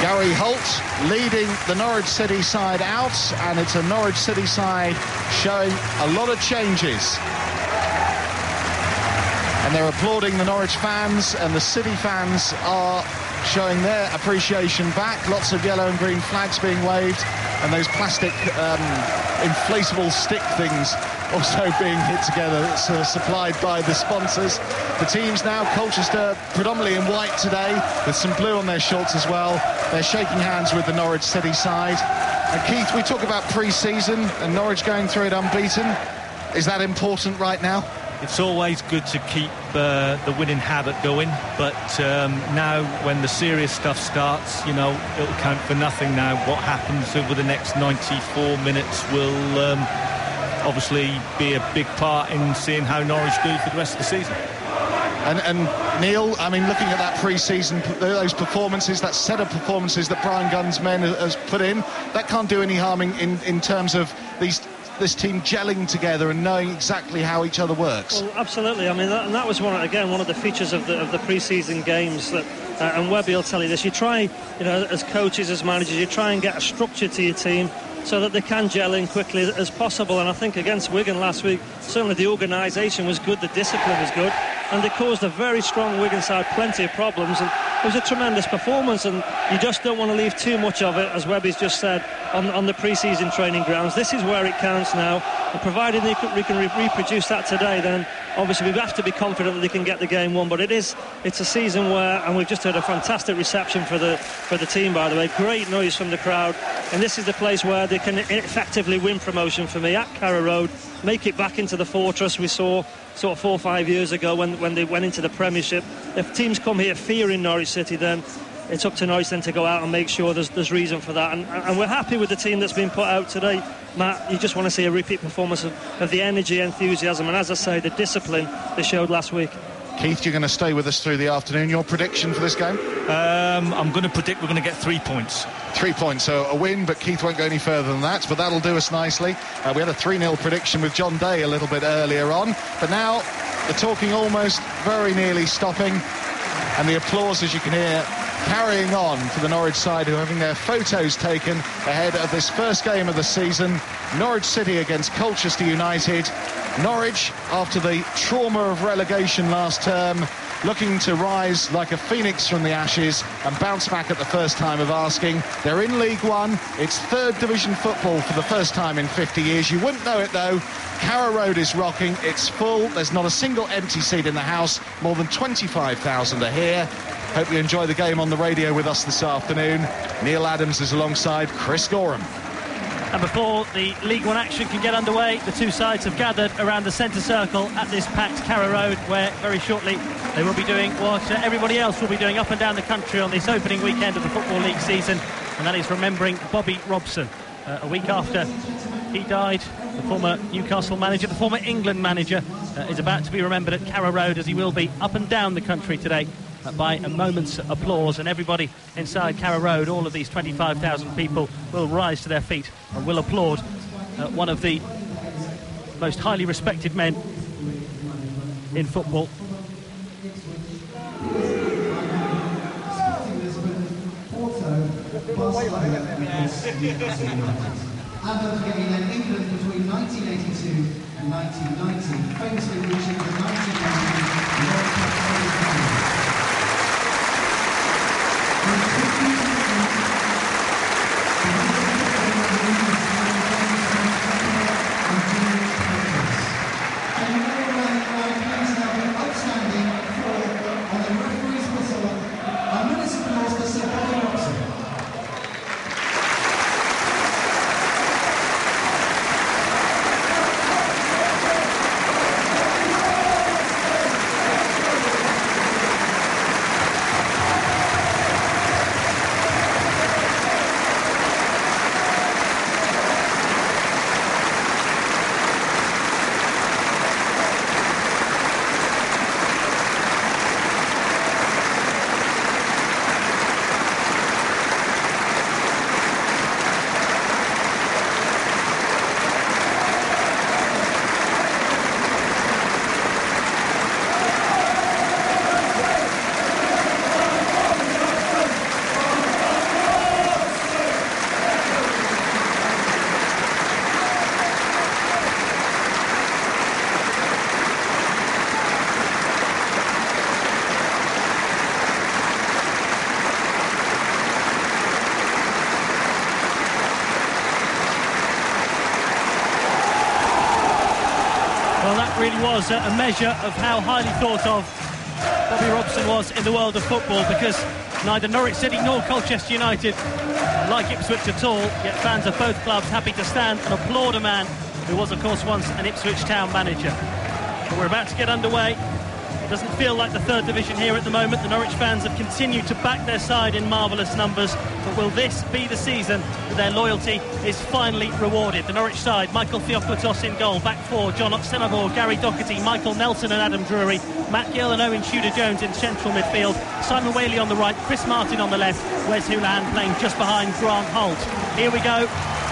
Gary Holt leading the Norwich City side out, and it's a Norwich City side showing a lot of changes. And they're applauding the Norwich fans, and the City fans are showing their appreciation back. Lots of yellow and green flags being waved, and those plastic inflatable stick things also being hit together. It's supplied by the sponsors. The teams now, Colchester predominantly in white today, with some blue on their shorts as well. They're shaking hands with the Norwich City side. And Keith, we talk about pre-season and Norwich going through it unbeaten. Is that important right now? It's always good to keep the winning habit going, but now when the serious stuff starts, you know, it'll count for nothing now. What happens over the next 94 minutes will obviously be a big part in seeing how Norwich do for the rest of the season. And Neil, I mean, looking at that pre-season, those performances, that set of performances that Brian Gunn's men has put in, that can't do any harm in terms of this team gelling together and knowing exactly how each other works. Well, absolutely. I mean, that was one of the features of the pre-season games. That and Webby will tell you this. You try, you know, as coaches, as managers, you try and get a structure to your team so that they can gel in quickly as possible. And I think against Wigan last week, certainly the organisation was good, the discipline was good, and they caused a very strong Wigan side plenty of problems. And it was a tremendous performance, and you just don't want to leave too much of it, as Webby's just said, on the pre-season training grounds. This is where it counts now, and provided we can reproduce that today, then obviously we have to be confident that they can get the game won. But it's a season where, and we've just had a fantastic reception for the team, by the way, great noise from the crowd, and this is the place where they can effectively win promotion for me at Carrow Road, make it back into the fortress we saw sort of 4 or 5 years ago when they went into the Premiership. If teams come here fearing Norwich City, then it's up to Norwich then to go out and make sure there's reason for that. And we're happy with the team that's been put out today, Matt. You just want to see a repeat performance of the energy, enthusiasm, and as I say, the discipline they showed last week. Keith, you're going to stay with us through the afternoon. Your prediction for this game? I'm going to predict we're going to get 3 points. 3 points, so a win, but Keith won't go any further than that, but that'll do us nicely. We had a 3-0 prediction with John Day a little bit earlier on, but now the talking almost very nearly stopping, and the applause, as you can hear, carrying on for the Norwich side, who are having their photos taken ahead of this first game of the season. Norwich City against Colchester United. Norwich, after the trauma of relegation last term, looking to rise like a phoenix from the ashes and bounce back at the first time of asking. They're in League One. It's third division football for the first time in 50 years. You wouldn't know it, though. Carrow Road is rocking. It's full. There's not a single empty seat in the house. More than 25,000 are here. Hope you enjoy the game on the radio with us this afternoon. Neil Adams is alongside Chris Gorham. And before the League One action can get underway, the two sides have gathered around the centre circle at this packed Carrow Road, where very shortly they will be doing what everybody else will be doing up and down the country on this opening weekend of the Football League season, and that is remembering Bobby Robson. A week after he died, the former Newcastle manager, the former England manager, is about to be remembered at Carrow Road, as he will be up and down the country today by a moment's applause, and everybody inside Carrow Road, all of these 25,000 people, will rise to their feet and will applaud one of the most highly respected men in football. And don't forget, in England between 1982 and 1990, famously reaching the 1990 World Cup final. really was a measure of how highly thought of Bobby Robson was in the world of football, because neither Norwich City nor Colchester United like Ipswich at all, yet fans of both clubs happy to stand and applaud a man who was, of course, once an Ipswich Town manager. But we're about to get underway. It doesn't feel like the third division here at the moment. The Norwich fans have continued to back their side in marvellous numbers, but will this be the season that their loyalty is finally rewarded? The Norwich side, Michael Theophilus in goal, back four, John Oxenabor, Gary Doherty, Michael Nelson and Adam Drury, Matt Gill and Owen Tudor-Jones in central midfield, Simon Whaley on the right, Chris Martin on the left, Wes Houlihan playing just behind Grant Holt. Here we go.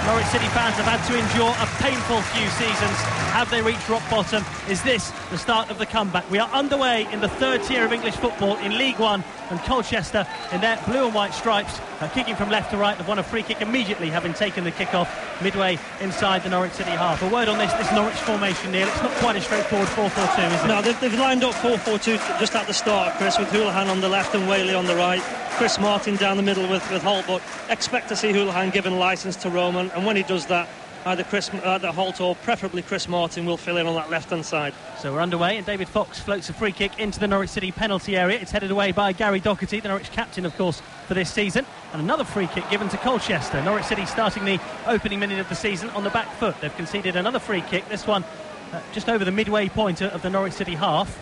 Norwich City fans have had to endure a painful few seasons. Have they reached rock bottom? Is this the start of the comeback? We are underway in the third tier of English football in League One, and Colchester in their blue and white stripes kicking from left to right. They've won a free kick immediately, having taken the kick off midway inside the Norwich City half. A word on this Norwich formation, Neil. It's not quite a straightforward 4-4-2, is it? No, they've lined up 4-4-2 just at the start, Chris, with Houlihan on the left and Whaley on the right. Chris Martin down the middle with Holt, but expect to see Houlihan given licence to roam, and when he does that, either Holt or preferably Chris Martin will fill in on that left-hand side. So we're underway, and David Fox floats a free kick into the Norwich City penalty area. It's headed away by Gary Doherty, the Norwich captain, of course, for this season. And another free kick given to Colchester. Norwich City starting the opening minute of the season on the back foot. They've conceded another free kick, this one just over the midway point of the Norwich City half.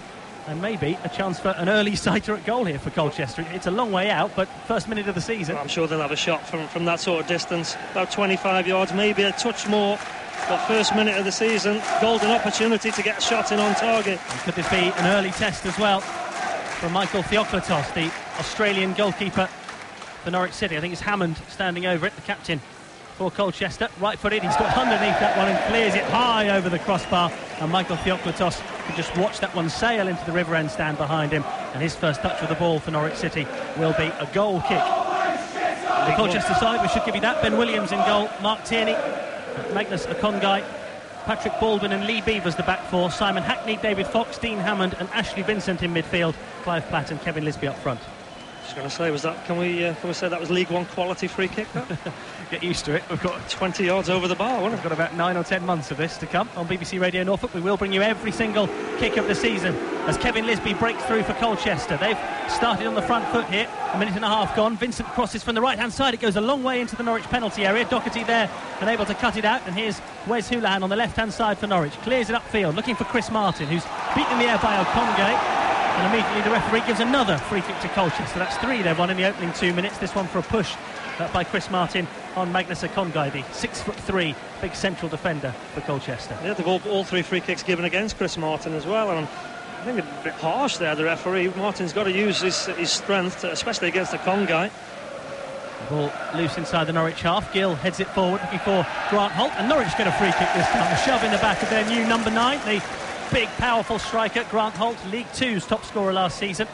And maybe a chance for an early sighter at goal here for Colchester. It's a long way out, but first minute of the season. Well, I'm sure they'll have a shot from that sort of distance, about 25 yards, maybe a touch more. But first minute of the season, golden opportunity to get a shot in on target. And could this be an early test as well from Michael Theophilus, the Australian goalkeeper for Norwich City? I think it's Hammond standing over it, the captain for Colchester. Right-footed, he's got underneath that one and clears it high over the crossbar. And Michael Theophilus could just watch that one sail into the river end stand behind him. And his first touch of the ball for Norwich City will be a goal kick. The Colchester side, we should give you that. Ben Williams in goal, Mark Tierney, Magnus Okongai, Patrick Baldwin and Lee Beavers the back four, Simon Hackney, David Fox, Dean Hammond and Ashley Vincent in midfield, Clive Platt and Kevin Lisby up front. Just going to say, was that? Can we say that was League One quality free kick? Get used to it. We've got 20 yards over the bar. We've got about 9 or 10 months of this to come on BBC Radio Norfolk. We will bring you every single kick of the season as Kevin Lisby breaks through for Colchester. They've started on the front foot here. A minute and a half gone. Vincent crosses from the right-hand side. It goes a long way into the Norwich penalty area. Doherty there and able to cut it out. And here's Wes Houlihan on the left-hand side for Norwich. Clears it upfield, looking for Chris Martin, who's beaten in the air by Okongai. And immediately the referee gives another free kick to Colchester. That's 3 they've won in the opening 2 minutes. This one for a push by Chris Martin on Magnus Okongai, the 6'3" big central defender for Colchester. Yeah, they've all 3 free kicks given against Chris Martin as well. And I think it's a bit harsh there, the referee. Martin's got to use his strength, especially against Okongai. Ball loose inside the Norwich half. Gill heads it forward looking for Grant Holt. And Norwich get a free kick this time. A shove in the back of their new number 9, the big, powerful striker, Grant Holt, League Two's top scorer last season.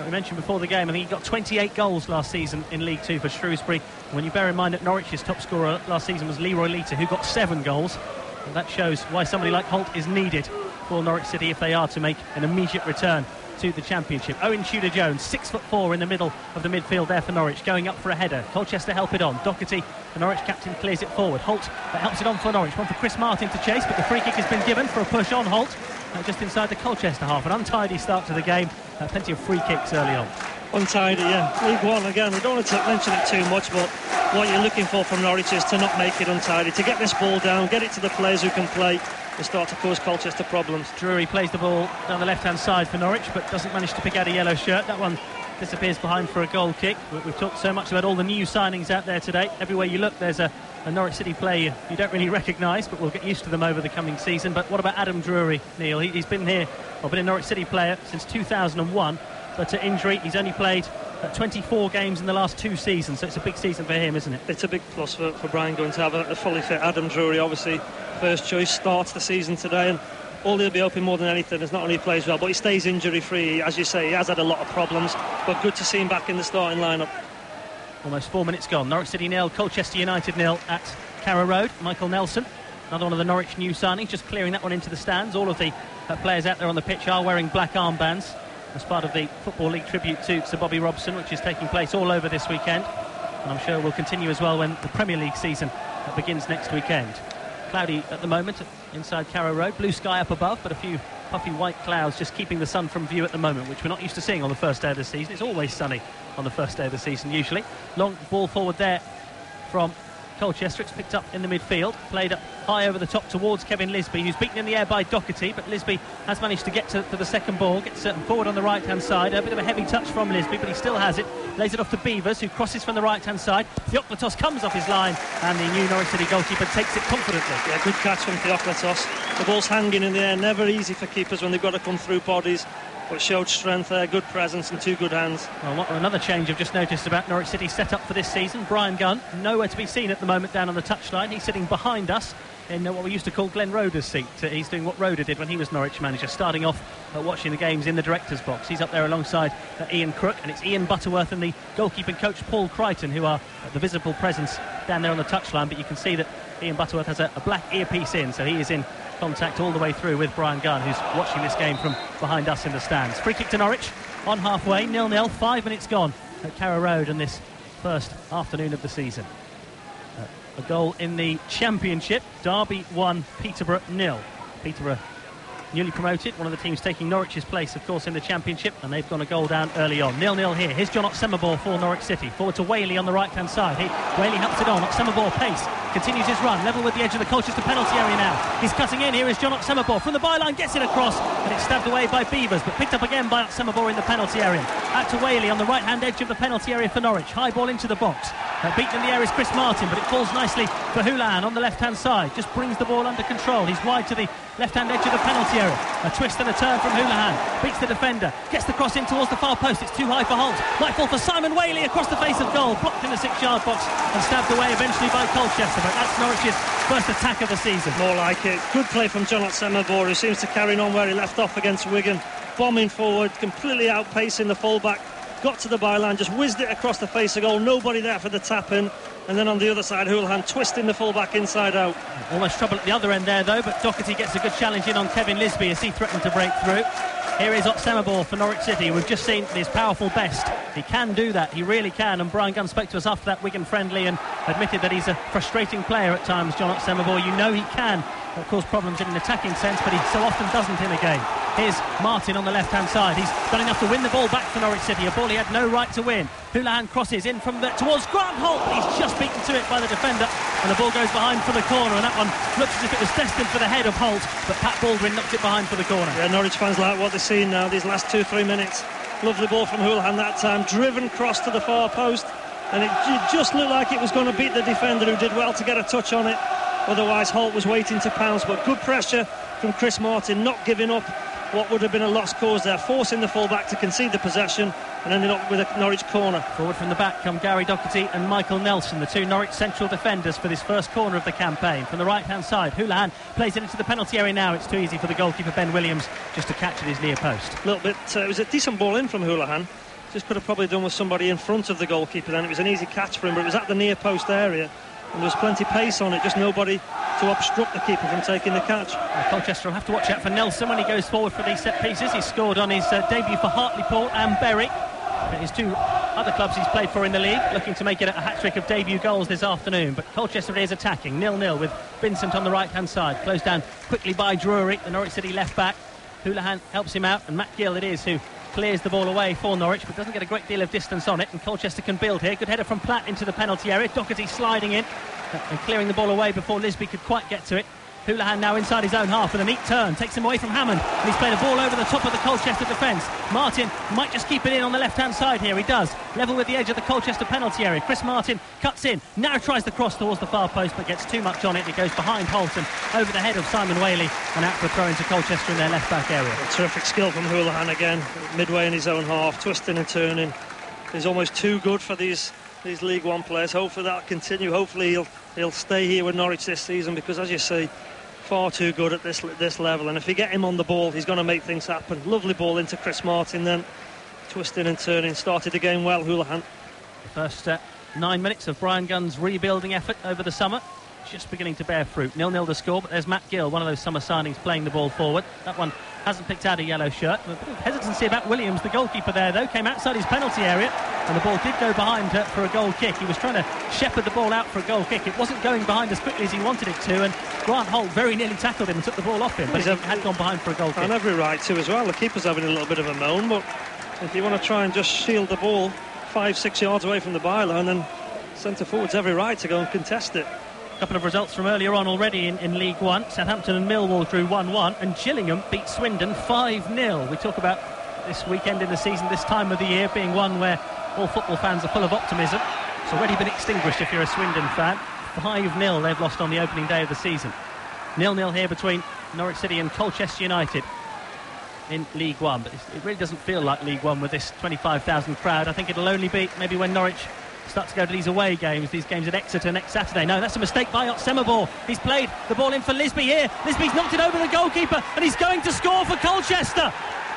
We mentioned before the game, I think he got 28 goals last season in League Two for Shrewsbury. When you bear in mind that Norwich's top scorer last season was Leroy Lita, who got 7 goals. And that shows why somebody like Holt is needed for Norwich City if they are to make an immediate return to the Championship. Owen Tudor-Jones, 6'4" in the middle of the midfield there for Norwich, going up for a header. Colchester help it on. Doherty, the Norwich captain, clears it forward. Holt helps it on for Norwich. One for Chris Martin to chase, but the free kick has been given for a push on Holt. Just inside the Colchester half. An untidy start to the game. Plenty of free kicks early on. Untidy, yeah. League One, again, we don't want to mention it too much, but what you're looking for from Norwich is to not make it untidy, to get this ball down, get it to the players who can play, and start to cause Colchester problems. Drury plays the ball down the left-hand side for Norwich, but doesn't manage to pick out a yellow shirt. That one disappears behind for a goal kick. We've talked so much about all the new signings out there today. Everywhere you look, there's a Norwich City player you don't really recognise, but we'll get used to them over the coming season. But what about Adam Drury, Neil? He's been here, or been a Norwich City player since 2001, but to injury, he's only played 24 games in the last 2 seasons, so it's a big season for him, isn't it? It's a big plus for Brian Gunn to have a fully fit Adam Drury. Obviously, first choice, starts the season today, and all he'll be hoping more than anything is not only he plays well, but he stays injury-free. As you say, he has had a lot of problems, but good to see him back in the starting lineup. Almost 4 minutes gone. Norwich City 0, Colchester United 0 at Carrow Road. Michael Nelson, another one of the Norwich new signings, just clearing that one into the stands. All of the players out there on the pitch are wearing black armbands as part of the Football League tribute to Sir Bobby Robson, which is taking place all over this weekend. And I'm sure will continue as well when the Premier League season begins next weekend. Cloudy at the moment inside Carrow Road. Blue sky up above, but a few puffy white clouds just keeping the sun from view at the moment, which we're not used to seeing on the first day of the season. It's always sunny on the first day of the season usually. Long ball forward there from Colchester. It's picked up in the midfield, played up high over the top towards Kevin Lisby, who's beaten in the air by Doherty, but Lisby has managed to get to the second ball, gets forward on the right hand side. A bit of a heavy touch from Lisby, but he still has it. Lays it off to Beavers, who crosses from the right hand side. Theoklitos comes off his line, and the new Norwich City goalkeeper takes it confidently. Yeah, good catch from Theoklitos. The ball's hanging in the air, never easy for keepers when they've got to come through bodies, but showed strength there, good presence and two good hands. Well, another change I've just noticed about Norwich City's setup for this season. Brian Gunn, nowhere to be seen at the moment down on the touchline. He's sitting behind us in what we used to call Glenn Roeder's seat. He's doing what Roeder did when he was Norwich manager, starting off watching the games in the director's box. He's up there alongside Ian Crook, and it's Ian Butterworth and the goalkeeping coach Paul Crichton who are the visible presence down there on the touchline. But you can see that Ian Butterworth has a black earpiece in, so he is in contact all the way through with Brian Gunn, who's watching this game from behind us in the stands. Free kick to Norwich on halfway, 0-0, 5 minutes gone at Carrow Road on this first afternoon of the season. A goal in the Championship. Derby 1, Peterborough 0. Peterborough newly promoted, one of the teams taking Norwich's place, of course, in the Championship, and they've gone a goal down early on. 0-0 here. Here's John Oxenbourne for Norwich City. Forward to Whaley on the right-hand side. Whaley helps it on. Oxenbourne pace. Continues his run. Level with the edge of the Colchester penalty area now. He's cutting in. Here is John Oxenbourne from the byline. Gets it across, and it's stabbed away by Beavers, but picked up again by Oxenbourne in the penalty area. Out to Whaley on the right-hand edge of the penalty area for Norwich. High ball into the box. Beaten in the air is Chris Martin, but it falls nicely for Houlihan on the left-hand side. Just brings the ball under control. He's wide to the left-hand edge of the penalty area. A twist and a turn from Houlihan. Beats the defender. Gets the cross in towards the far post. It's too high for Holt. Might fall for Simon Whaley across the face of goal. Blocked in the 6-yard box and stabbed away eventually by Colchester. But that's Norwich's first attack of the season. More like it. Good play from John Oxenbourne, who seems to carry on where he left off against Wigan. Bombing forward, completely outpacing the full-back. Got to the byline, just whizzed it across the face of goal. Nobody there for the tap-in. And then on the other side, Houlihan twisting the full-back inside out. Almost trouble at the other end there, though, but Doherty gets a good challenge in on Kevin Lisby as he threatened to break through. Here is Oxenbourne for Norwich City. We've just seen his powerful best. He can do that, he really can, and Brian Gunn spoke to us after that Wigan friendly and admitted that he's a frustrating player at times, John Oxenbourne. You know he can cause problems in an attacking sense, but he so often doesn't in a game. Here's Martin on the left-hand side. He's done enough to win the ball back for Norwich City, a ball he had no right to win. Houlihan crosses in from there towards Grant Holt, but he's just beaten to it by the defender, and the ball goes behind for the corner, and that one looks as if it was destined for the head of Holt, but Pat Baldwin knocked it behind for the corner. Yeah, Norwich fans like what they're seeing now, these last 2-3 minutes. Lovely ball from Houlihan that time, driven cross to the far post, and it just looked like it was going to beat the defender, who did well to get a touch on it. Otherwise Holt was waiting to pounce, but good pressure from Chris Martin, not giving up what would have been a lost cause there, forcing the full-back to concede the possession and ending up with a Norwich corner. Forward from the back come Gary Doherty and Michael Nelson, the two Norwich central defenders for this first corner of the campaign. From the right-hand side, Houlihan plays it into the penalty area now. It's too easy for the goalkeeper Ben Williams just to catch at his near post. A little bit, it was a decent ball in from Houlihan. Just could have probably done with somebody in front of the goalkeeper then. It was an easy catch for him, but it was at the near post area. And there was plenty of pace on it, just nobody to obstruct the keeper from taking the catch. Colchester will have to watch out for Nelson when he goes forward for these set pieces. He scored on his debut for Hartlepool and Bury. His two other clubs he's played for in the league, looking to make it a hat-trick of debut goals this afternoon. But Colchester is attacking, 0-0 with Vincent on the right-hand side. Closed down quickly by Drury, the Norwich City left-back. Houlihan helps him out, and Matt Gill it is who clears the ball away for Norwich, but doesn't get a great deal of distance on it, and Colchester can build here. Good header from Platt into the penalty area. Doherty sliding in and clearing the ball away before Lisby could quite get to it. Houlihan now inside his own half with a neat turn, takes him away from Hammond, and he's played a ball over the top of the Colchester defence. Martin might just keep it in on the left-hand side here. He does. Level with the edge of the Colchester penalty area. Chris Martin cuts in, now tries the cross towards the far post, but gets too much on it. It goes behind Holton, over the head of Simon Whaley, and out for a throw into Colchester in their left-back area. A terrific skill from Houlihan again, midway in his own half, twisting and turning. He's almost too good for these League One players. Hopefully that'll continue. Hopefully he'll stay here with Norwich this season, because as you see, far too good at this level, and if you get him on the ball, he's going to make things happen. Lovely ball into Chris Martin then, twisting and turning, started the game well, Houlihan. The first 9 minutes of Brian Gunn's rebuilding effort over the summer, just beginning to bear fruit. 0-0 the score, but there's Matt Gill, one of those summer signings, playing the ball forward. That one hasn't picked out a yellow shirt. A bit of hesitancy about Williams, the goalkeeper there, though, came outside his penalty area, and the ball did go behind for a goal kick. He was trying to shepherd the ball out for a goal kick. It wasn't going behind as quickly as he wanted it to, and Grant Holt very nearly tackled him and took the ball off him, but it had gone behind for a goal kick. And every right to as well. The keeper's having a little bit of a moan, but if you want to try and just shield the ball 5-6 yards away from the byline, then centre forward's every right to go and contest it. A couple of results from earlier on already in League One. Southampton and Millwall drew 1-1, and Gillingham beat Swindon 5-0. We talk about this weekend in the season, this time of the year, being one where all football fans are full of optimism. It's already been extinguished if you're a Swindon fan. 5-0 they've lost on the opening day of the season. 0-0 here between Norwich City and Colchester United in League One, but it really doesn't feel like League One with this 25,000 crowd. I think it'll only be maybe when Norwich start to go to these away games, these games at Exeter next Saturday. No, that's a mistake by Otsemabor. He's played the ball in for Lisby here. Lisby's knocked it over the goalkeeper, and he's going to score for Colchester.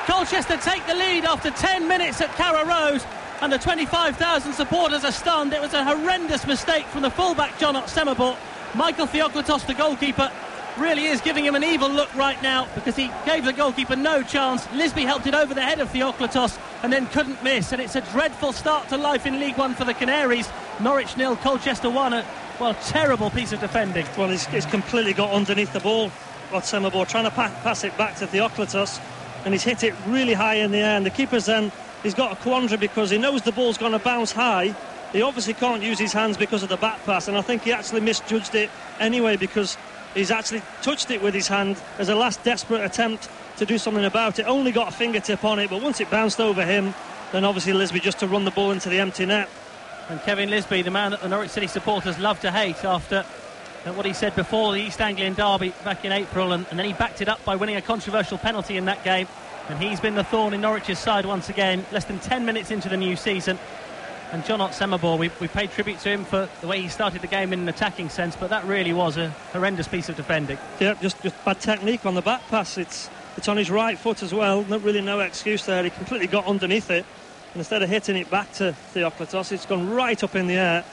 Colchester take the lead after 10 minutes at Carrow Road, and the 25,000 supporters are stunned. It was a horrendous mistake from the fullback John Otsemabor. Michael Theoklitos, the goalkeeper, really is giving him an evil look right now, because he gave the goalkeeper no chance. Lisby helped it over the head of Theoklitos and then couldn't miss, and it's a dreadful start to life in League One for the Canaries. Norwich 0, Colchester 1. Well, terrible piece of defending. Well, he's completely got underneath the ball, Otsemabor, trying to pass it back to Theoklitos, and he's hit it really high in the air, and the keeper's then, he's got a quandary because he knows the ball's going to bounce high. He obviously can't use his hands because of the back pass, and I think he actually misjudged it anyway, because he's actually touched it with his hand as a last desperate attempt to do something about it. Only got a fingertip on it, but once it bounced over him, then obviously Lisby just to run the ball into the empty net. And Kevin Lisby, the man that the Norwich City supporters love to hate after what he said before the East Anglian derby back in April, and then he backed it up by winning a controversial penalty in that game, and he's been the thorn in Norwich's side once again, less than 10 minutes into the new season. And John Otsemabor, we paid tribute to him for the way he started the game in an attacking sense, but that really was a horrendous piece of defending. Yeah, just bad technique on the back pass. It's on his right foot as well. No excuse there. He completely got underneath it, and instead of hitting it back to Theoklitos, it's gone right up in the air.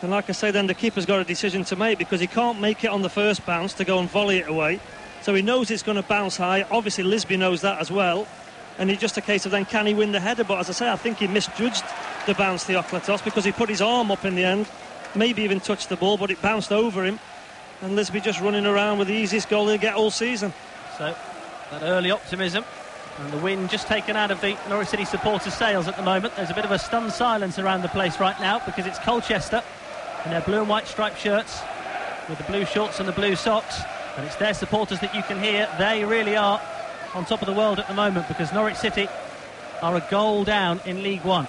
And like I say, then the keeper's got a decision to make, because he can't make it on the first bounce to go and volley it away. So he knows it's going to bounce high. Obviously Lisby knows that as well, and it's just a case of then can he win the header. But as I say, I think he misjudged the bounce, Theoklitos, because he put his arm up in the end, maybe even touched the ball, but it bounced over him, and Lisby just running around with the easiest goal he'll get all season. So that early optimism, and the wind just taken out of the Norwich City supporters' sails at the moment. There's a bit of a stunned silence around the place right now, because it's Colchester in their blue and white striped shirts with the blue shorts and the blue socks, and it's their supporters that you can hear. They really are on top of the world at the moment, because Norwich City are a goal down in League One.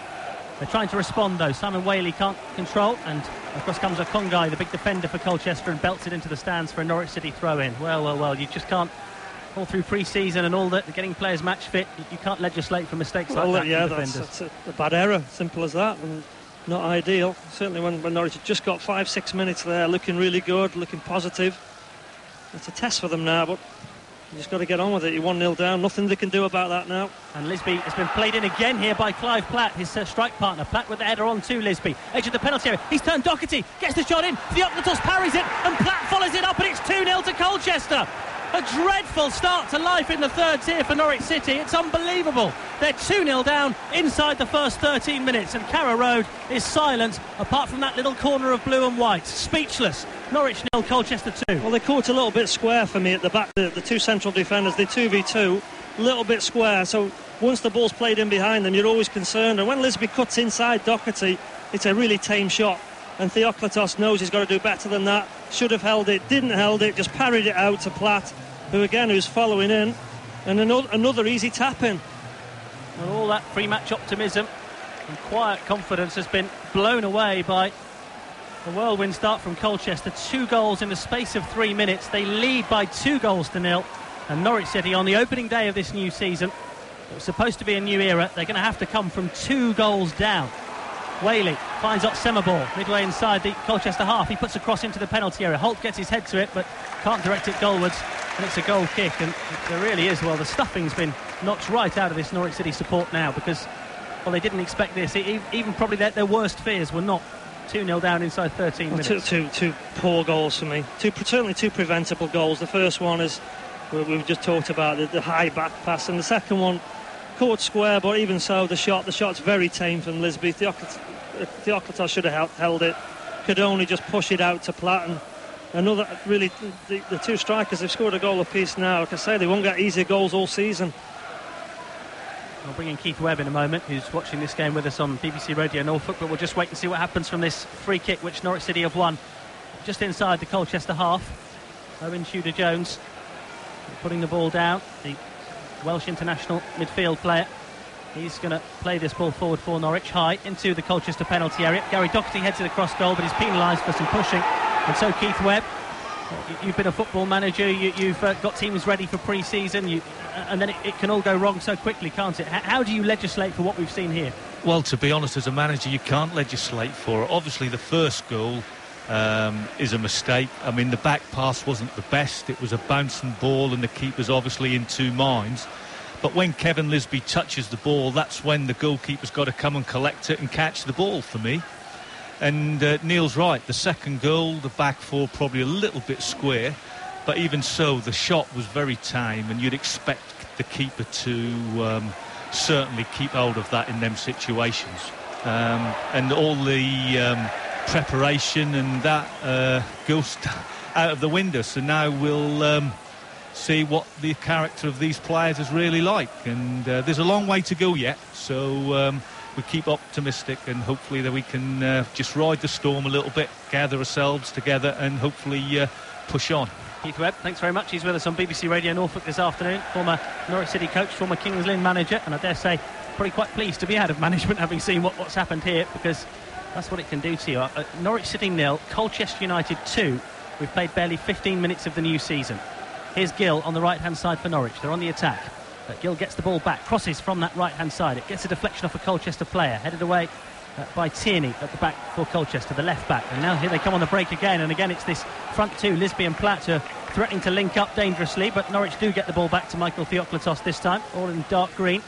They're trying to respond though. Simon Whaley can't control, and of course comes Okongai, the big defender for Colchester, and belts it into the stands for a Norwich City throw-in. Well, you just can't, all through pre-season and all that, getting players match fit, you can't legislate for mistakes like that. Yeah, that's a bad error, simple as that, and not ideal. Certainly when Norwich have just got 5-6 minutes there, looking really good, looking positive. It's a test for them now, but you just got to get on with it. You're 1-0 down, nothing they can do about that now. And Lisby has been played in again here by Clive Platt, his strike partner. Platt with the header on to Lisby, edge of the penalty area. He's turned Doherty, gets the shot in, Theoklitos parries it, and Platt follows it up, and it's 2-0 to Colchester. A dreadful start to life in the third tier for Norwich City. It's unbelievable. They're 2-0 down inside the first 13 minutes, and Carrow Road is silent, apart from that little corner of blue and white. Speechless. Norwich 0, Colchester 2. Well, they caught a little bit square for me at the back, the two central defenders, the 2v2, a little bit square, so once the ball's played in behind them, you're always concerned. And when Lisby cuts inside Doherty, it's a really tame shot, and Theoklitos knows he's got to do better than that. Should have held it, didn't held it, just parried it out to Platt, who's following in, and another easy tap in. And all that pre-match optimism and quiet confidence has been blown away by the whirlwind start from Colchester. 2 goals in the space of 3 minutes. They lead by 2-0, and Norwich City, on the opening day of this new season, it was supposed to be a new era, they're going to have to come from 2 goals down. Whaley finds Otsemabor midway inside the Colchester half. He puts a cross into the penalty area. Holt gets his head to it, but can't direct it goalwards, and it's a goal kick. And there really is, well, the stuffing's been knocked right out of this Norwich City support now, because, well, they didn't expect this. Even probably their worst fears were not 2-0 down inside 13 minutes. Two poor goals for me. Certainly two preventable goals. The first one is we've just talked about the high back pass, and the second one caught square, but even so, the shot's very tame from Lisby. Theoklitos should have held it, could only just push it out to Platt. And another, really, the two strikers, they've scored a goal apiece now. Like I say, they won't get easier goals all season. We'll bring in Keith Webb in a moment, who's watching this game with us on BBC Radio Norfolk, but we'll just wait and see what happens from this free kick, which Norwich City have won just inside the Colchester half. Owen Tudor-Jones putting the ball down, the Welsh international midfield player. He's going to play this ball forward for Norwich, high into the Colchester penalty area. Gary Doherty heads it across goal, but he's penalised for some pushing. And so Keith Webb, you've been a football manager, you've got teams ready for pre-season, and then it can all go wrong so quickly, can't it? How do you legislate for what we've seen here? Well, to be honest, as a manager, you can't legislate for it. Obviously, the first goal is a mistake. I mean, the back pass wasn't the best. It was a bouncing ball, and the keeper's obviously in two minds. But when Kevin Lisby touches the ball, that's when the goalkeeper's got to come and collect it and catch the ball for me. And Neil's right, the second goal, the back four probably a little bit square, but even so, the shot was very tame, and you'd expect the keeper to certainly keep hold of that in them situations. And all the preparation and that goes out of the window. So now we'll see what the character of these players is really like, and there's a long way to go yet, so we keep optimistic, and hopefully that we can just ride the storm a little bit, gather ourselves together, and hopefully push on. Keith Webb, thanks very much. He's with us on BBC Radio Norfolk this afternoon, former Norwich City coach, former Kings Lynn manager, and I dare say probably quite pleased to be out of management, having seen what's happened here, because that's what it can do to you. Norwich City 0, Colchester United 2. We've played barely 15 minutes of the new season. Here's Gill on the right-hand side for Norwich. They're on the attack. Gill gets the ball back, crosses from that right-hand side. It gets a deflection off a Colchester player, headed away by Tierney at the back for Colchester, the left back. And now here they come on the break again, and again it's this front two, Lisby and Platt, threatening to link up dangerously, but Norwich do get the ball back to Michael Theoklitos this time, all in dark green.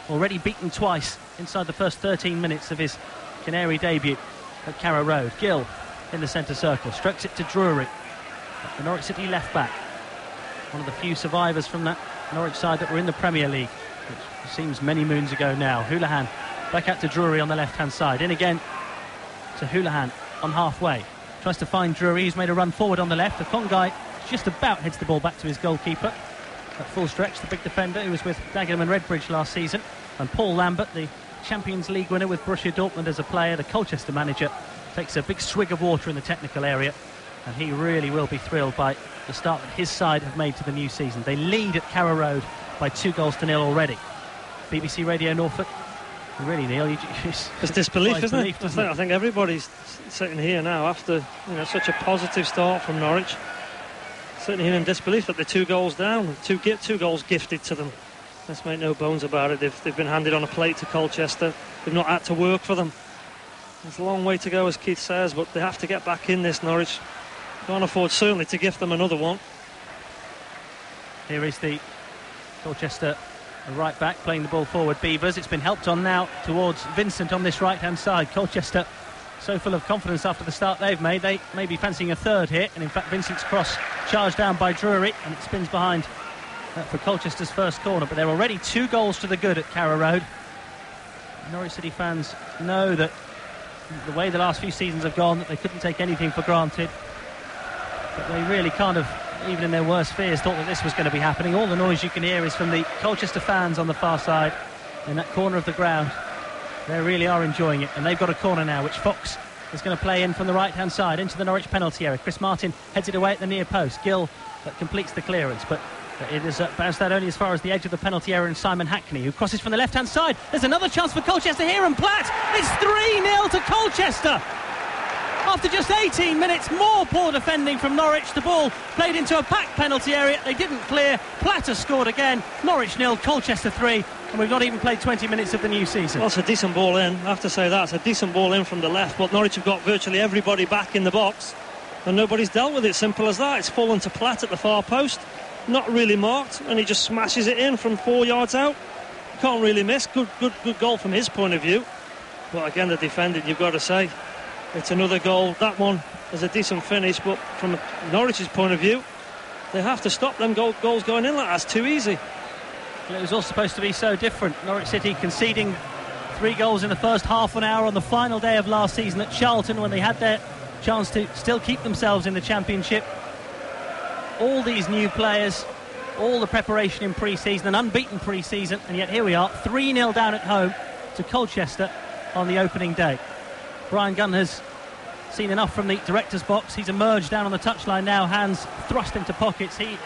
Already beaten twice inside the first 13 minutes of his Canary debut at Carrow Road. Gill in the centre circle, strokes it to Drury, the Norwich City left back. One of the few survivors from that Norwich side that were in the Premier League, which seems many moons ago now. Houlihan back out to Drury on the left-hand side. In again to Houlihan on halfway. Tries to find Drury, who's made a run forward on the left. The Congai just about heads the ball back to his goalkeeper. At full stretch, the big defender who was with Dagenham and Redbridge last season. And Paul Lambert, the Champions League winner with Borussia Dortmund as a player, the Colchester manager, takes a big swig of water in the technical area. And he really will be thrilled by the start that his side have made to the new season. They lead at Carrow Road by 2-0 already. BBC Radio Norfolk. Really, Neil, it's disbelief, isn't it? I think everybody's sitting here now after such a positive start from Norwich, sitting here in disbelief that they're 2 goals down, two goals gifted to them. Let's make no bones about it. They've been handed on a plate to Colchester. They've not had to work for them. There's a long way to go, as Keith says, but they have to get back in this. Norwich can't afford certainly to gift them another one. Here is the Colchester right back playing the ball forward, Beavers. It's been helped on now towards Vincent on this right-hand side. Colchester so full of confidence after the start they've made. They may be fancying a third here, and in fact Vincent's cross charged down by Drury, and it spins behind for Colchester's first corner. But they're already 2 goals to the good at Carrow Road. Norwich City fans know that the way the last few seasons have gone, that they couldn't take anything for granted, but they really kind of, even in their worst fears, thought that this was going to be happening. All the noise you can hear is from the Colchester fans on the far side in that corner of the ground. They really are enjoying it, and they've got a corner now which Fox is going to play in from the right hand side into the Norwich penalty area. Chris Martin heads it away at the near post. Gill completes the clearance, but it is bounced out only as far as the edge of the penalty area, and Simon Hackney, who crosses from the left hand side. There's another chance for Colchester here, and Platt, it's 3-0 to Colchester. After just 18 minutes, more poor defending from Norwich. The ball played into a packed penalty area. They didn't clear. Platt has scored again. Norwich 0, Colchester 3. And we've not even played 20 minutes of the new season. Well, it's a decent ball in. I have to say that. It's a decent ball in from the left. But Norwich have got virtually everybody back in the box, and nobody's dealt with it. Simple as that. It's fallen to Platt at the far post. Not really marked. And he just smashes it in from 4 yards out. Can't really miss. Good goal from his point of view. But again, the defending, you've got to say, it's another goal. That one is a decent finish, but from Norwich's point of view, They have to stop them goals going in like that. It's too easy. Well, it was all supposed to be so different. Norwich City conceding 3 goals in the first half an hour on the final day of last season at Charlton, when they had their chance to still keep themselves in the Championship. All these new players, all the preparation in pre-season, an unbeaten pre-season, and yet here we are, 3-0 down at home to Colchester on the opening day. Brian Gunn has seen enough from the director's box. He's emerged down on the touchline now, hands thrust into pockets. I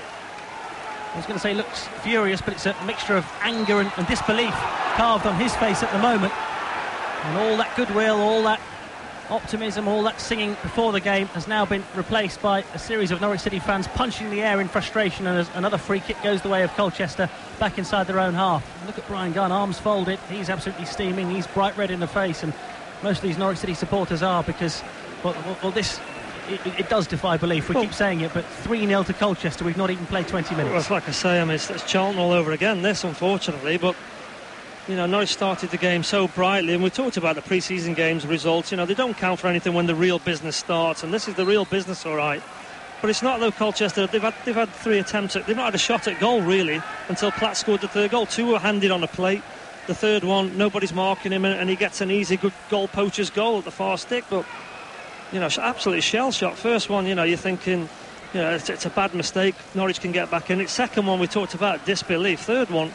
was going to say looks furious, but it's a mixture of anger and disbelief carved on his face at the moment. And all that goodwill, all that optimism, all that singing before the game has now been replaced by a series of Norwich City fans punching the air in frustration, and as another free kick goes the way of Colchester back inside their own half. Look at Brian Gunn, arms folded, he's absolutely steaming, he's bright red in the face, and most of these Norwich City supporters are, because this it does defy belief. We keep saying it, but 3-0 to Colchester, we've not even played 20 minutes. Well, it's like I say, I mean, it's Charlton all over again, this, unfortunately, but you know, Norwich started the game so brightly, and we talked about the pre-season games results. You know, they don't count for anything when the real business starts, and this is the real business, all right. But it's not, though, Colchester. They've had 3 attempts. They've not had a shot at goal, really, until Platt scored the 3rd goal. 2 were handed on a plate. The 3rd one, nobody's marking him, and he gets an easy, good goal poacher's goal at the far stick. But, you know, absolutely shell-shocked. First one, you know, you're thinking, you know, it's a bad mistake. Norwich can get back in it. Second one, we talked about disbelief. 3rd one,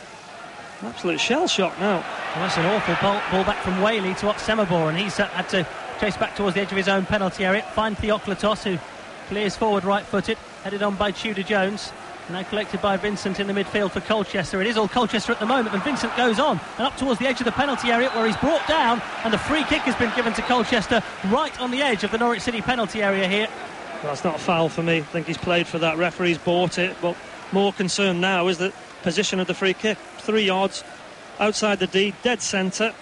absolute shell shock now. Well, that's an awful ball back from Whaley to Oxenabor, and he's had to chase back towards the edge of his own penalty area, find Theoklitos, who clears forward right-footed, headed on by Tudor Jones, now collected by Vincent in the midfield for Colchester. It is all Colchester at the moment, and Vincent goes on and up towards the edge of the penalty area, where he's brought down, and the free kick has been given to Colchester right on the edge of the Norwich City penalty area here. Well, that's not a foul for me. I think he's played for that. Referee's bought it, but more concern now is the position of the free kick. 3 yards outside the D, dead centre,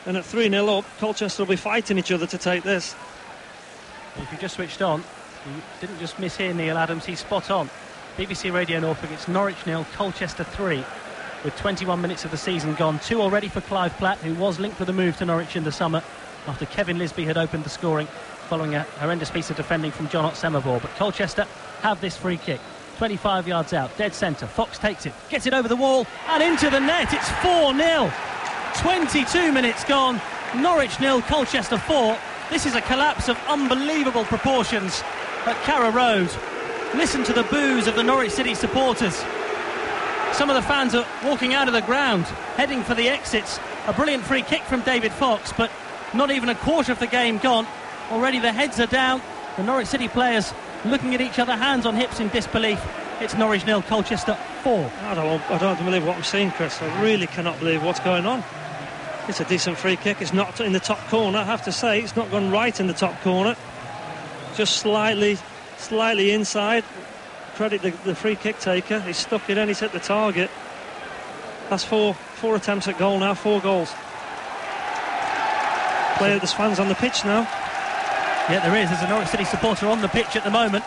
and at 3-0 up, Colchester will be fighting each other to take this. If you just switched on, you didn't just mishear Neil Adams, he's spot on. BBC Radio Norfolk, it's Norwich 0, Colchester 3, with 21 minutes of the season gone. 2 already for Clive Platt, who was linked with a move to Norwich in the summer after Kevin Lisby had opened the scoring following a horrendous piece of defending from John Oxenabor. But Colchester have this free kick. 25 yards out, dead centre. Fox takes it, gets it over the wall and into the net. It's 4-0. 22 minutes gone. Norwich 0, Colchester 4. This is a collapse of unbelievable proportions at Carrow Road. Listen to the boos of the Norwich City supporters. Some of the fans are walking out of the ground, heading for the exits. A brilliant free kick from David Fox, but not even a quarter of the game gone. Already the heads are down. The Norwich City players looking at each other, hands on hips in disbelief. It's Norwich 0, Colchester 4. I don't believe what I'm seeing, Chris. I really cannot believe what's going on. It's a decent free kick. It's not in the top corner, I have to say. It's not gone right in the top corner. Just slightly inside. Credit the free kick taker. He's stuck it in, he's hit the target. That's four attempts at goal now, 4 goals. There's fans on the pitch now. Yeah, there is. There's a Norwich City supporter on the pitch at the moment.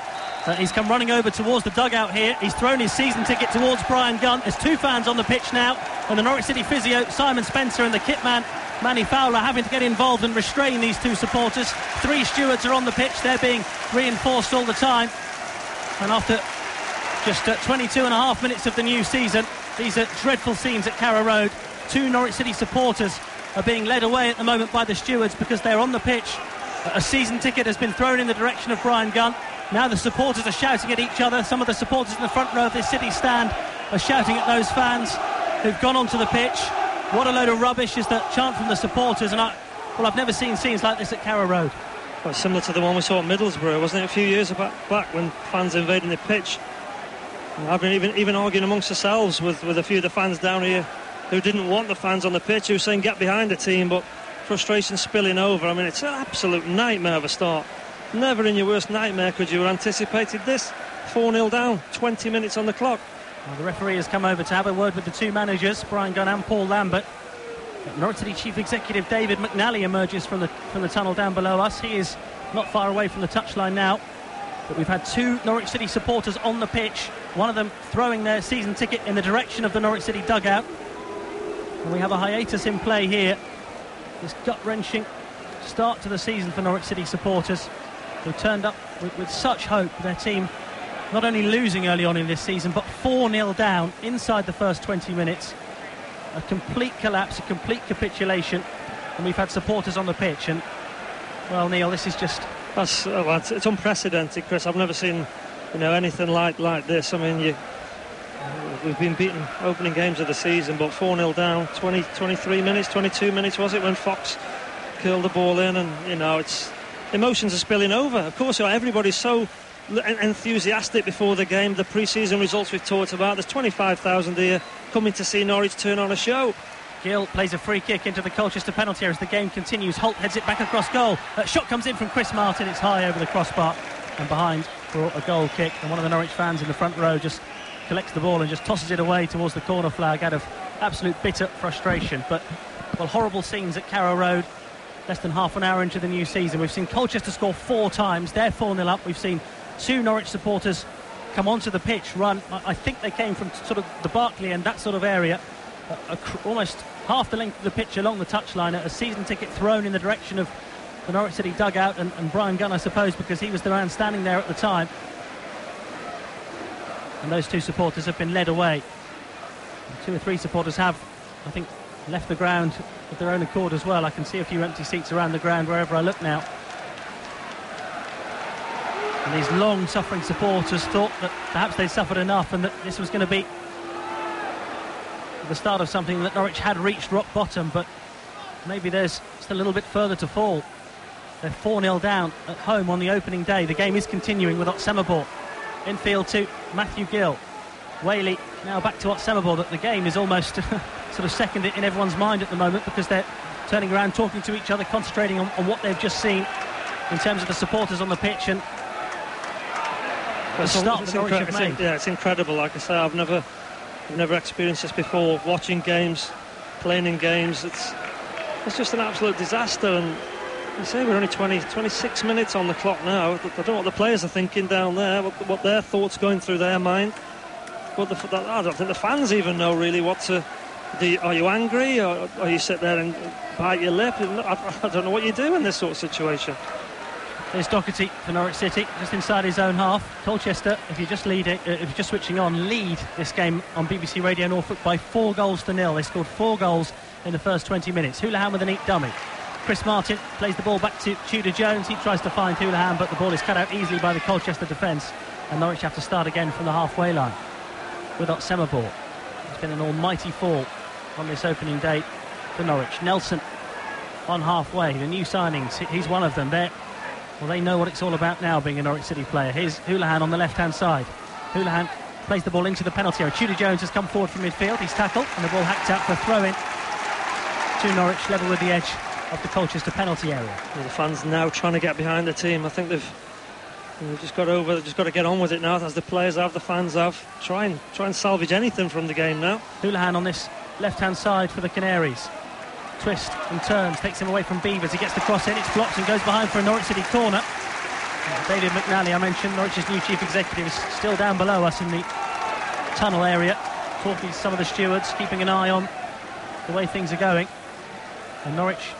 He's come running over towards the dugout here. He's thrown his season ticket towards Brian Gunn. There's 2 fans on the pitch now, and the Norwich City physio, Simon Spencer, and the kit man, Manny Fowler, having to get involved and restrain these 2 supporters. 3 stewards are on the pitch. They're being reinforced all the time. And after just 22 and a half minutes of the new season, these are dreadful scenes at Carrow Road. 2 Norwich City supporters are being led away at the moment by the stewards because they're on the pitch. A season ticket has been thrown in the direction of Brian Gunn. Now the supporters are shouting at each other. Some of the supporters in the front row of this City stand are shouting at those fans who've gone onto the pitch. What a load of rubbish is the chant from the supporters. And I've never seen scenes like this at Carrow Road. Well, similar to the one we saw at Middlesbrough, wasn't it, a few years back when fans invading the pitch. And I've been even arguing amongst ourselves with a few of the fans down here who didn't want the fans on the pitch, who were saying get behind the team, but frustration spilling over. I mean, it's an absolute nightmare of a start. Never in your worst nightmare could you have anticipated this. 4-0 down, 20 minutes on the clock. Well, the referee has come over to have a word with the 2 managers, Brian Gunn and Paul Lambert. Norwich City Chief Executive David McNally emerges from the tunnel down below us. He is not far away from the touchline now. But we've had 2 Norwich City supporters on the pitch, one of them throwing their season ticket in the direction of the Norwich City dugout. And we have a hiatus in play here. This gut-wrenching start to the season for Norwich City supporters who turned up with such hope. Their team not only losing early on in this season, but 4-0 down inside the first 20 minutes. A complete collapse, a complete capitulation, and we've had supporters on the pitch. And, well, Neil, this is just... It's unprecedented, Chris. I've never seen, anything like this. I mean, we've been beaten opening games of the season, but 4-0 down, 23 minutes, 22 minutes, was it, when Fox curled the ball in? And, it's... Emotions are spilling over. Of course, everybody's so enthusiastic before the game. The pre-season results we've talked about. There's 25,000 here coming to see Norwich turn on a show. Gill plays a free kick into the Colchester penalty area as the game continues. Holt heads it back across goal. Shot comes in from Chris Martin. It's high over the crossbar and behind for a goal kick. And one of the Norwich fans in the front row just collects the ball and just tosses it away towards the corner flag out of absolute bitter frustration. But, well, horrible scenes at Carrow Road. Less than half an hour into the new season. We've seen Colchester score 4 times. They're 4-0 up. We've seen 2 Norwich supporters come onto the pitch, run. I think they came from sort of the Barclay and that sort of area. Almost half the length of the pitch along the touchline. A season ticket thrown in the direction of the Norwich City dugout and Brian Gunn, I suppose, because he was the man standing there at the time. And those 2 supporters have been led away. 2 or 3 supporters have, I think, left the ground of their own accord as well. I can see a few empty seats around the ground wherever I look now. And these long-suffering supporters thought that perhaps they'd suffered enough and that this was going to be the start of something, that Norwich had reached rock bottom, but maybe there's just a little bit further to fall. They're 4-0 down at home on the opening day. The game is continuing with Otsemabor. Infield to Matthew Gill. Whaley now back to Otsemabor. That the game is almost sort of second in everyone's mind at the moment, because they're turning around, talking to each other, concentrating on what they've just seen in terms of the supporters on the pitch and the start that Norwich have made. Yeah, it's incredible. Like I say, I've never experienced this before. Watching games, playing in games, it's just an absolute disaster. And you say we're only 26 minutes on the clock now. I don't know what the players are thinking down there, what their thoughts going through their mind. But I don't think the fans even know really what to do. Are you angry, or you sit there and bite your lip? I don't know what you do in this sort of situation. There's Doherty for Norwich City, just inside his own half. Colchester, if you're just switching on, lead this game on BBC Radio Norfolk by 4-0. They scored 4 goals in the first 20 minutes. Houlihan with a neat dummy. Chris Martin plays the ball back to Tudor Jones. He tries to find Houlihan, but the ball is cut out easily by the Colchester defence, and Norwich have to start again from the halfway line with Otsemabor. It's been an almighty fall on this opening day for Norwich. Nelson on halfway, the new signings, he's one of them. They know what it's all about now, being a Norwich City player. Here's Houlihan on the left-hand side. Houlihan plays the ball into the penalty area. Tudor Jones has come forward from midfield. He's tackled, and the ball hacked out for a throw-in to Norwich, level with the edge of the Colchester penalty area. Well, the fans now trying to get behind the team. I think they've just got to get on with it now, as the players have, the fans have. Try and salvage anything from the game now. Houlihan on this left-hand side for the Canaries. Twist and turns, takes him away from Beavers. He gets the cross in, it's blocked and goes behind for a Norwich City corner. David McNally, I mentioned, Norwich's new chief executive, is still down below us in the tunnel area, talking to some of the stewards, keeping an eye on the way things are going. And Norwich,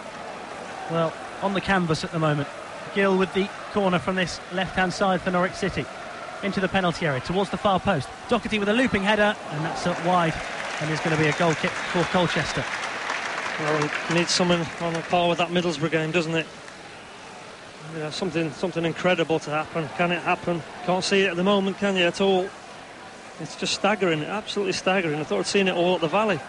well, on the canvas at the moment. Gill with the corner from this left-hand side for Norwich City. Into the penalty area, towards the far post. Doherty with a looping header, and that's up wide. And there's going to be a goal kick for Colchester. Well, it needs someone on the par with that Middlesbrough game, doesn't it? Something incredible to happen. Can it happen? Can't see it at the moment, can you, at all? It's just staggering, absolutely staggering. I thought I'd seen it all at the Valley.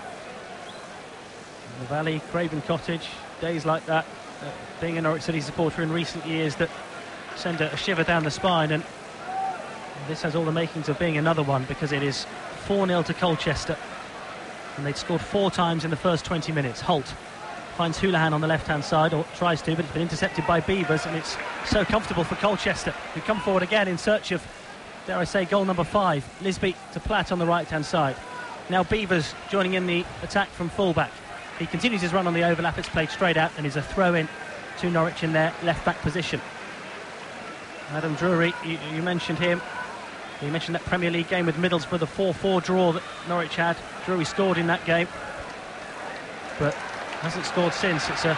The Valley, Craven Cottage, days like that, being a Norwich City supporter in recent years, that send a shiver down the spine, and this has all the makings of being another one, because it is 4-0 to Colchester. And they'd scored 4 times in the first 20 minutes. Holt finds Houlihan on the left-hand side, or tries to, but it's been intercepted by Beavers, and it's so comfortable for Colchester, who come forward again in search of, dare I say, goal number 5. Lisby to Platt on the right-hand side. Now Beavers joining in the attack from full-back. He continues his run on the overlap, it's played straight out, and is a throw-in to Norwich in their left-back position. Adam Drury, you mentioned him. You mentioned that Premier League game with Middlesbrough, the 4-4 draw that Norwich had. Drury scored in that game, but hasn't scored since. It's a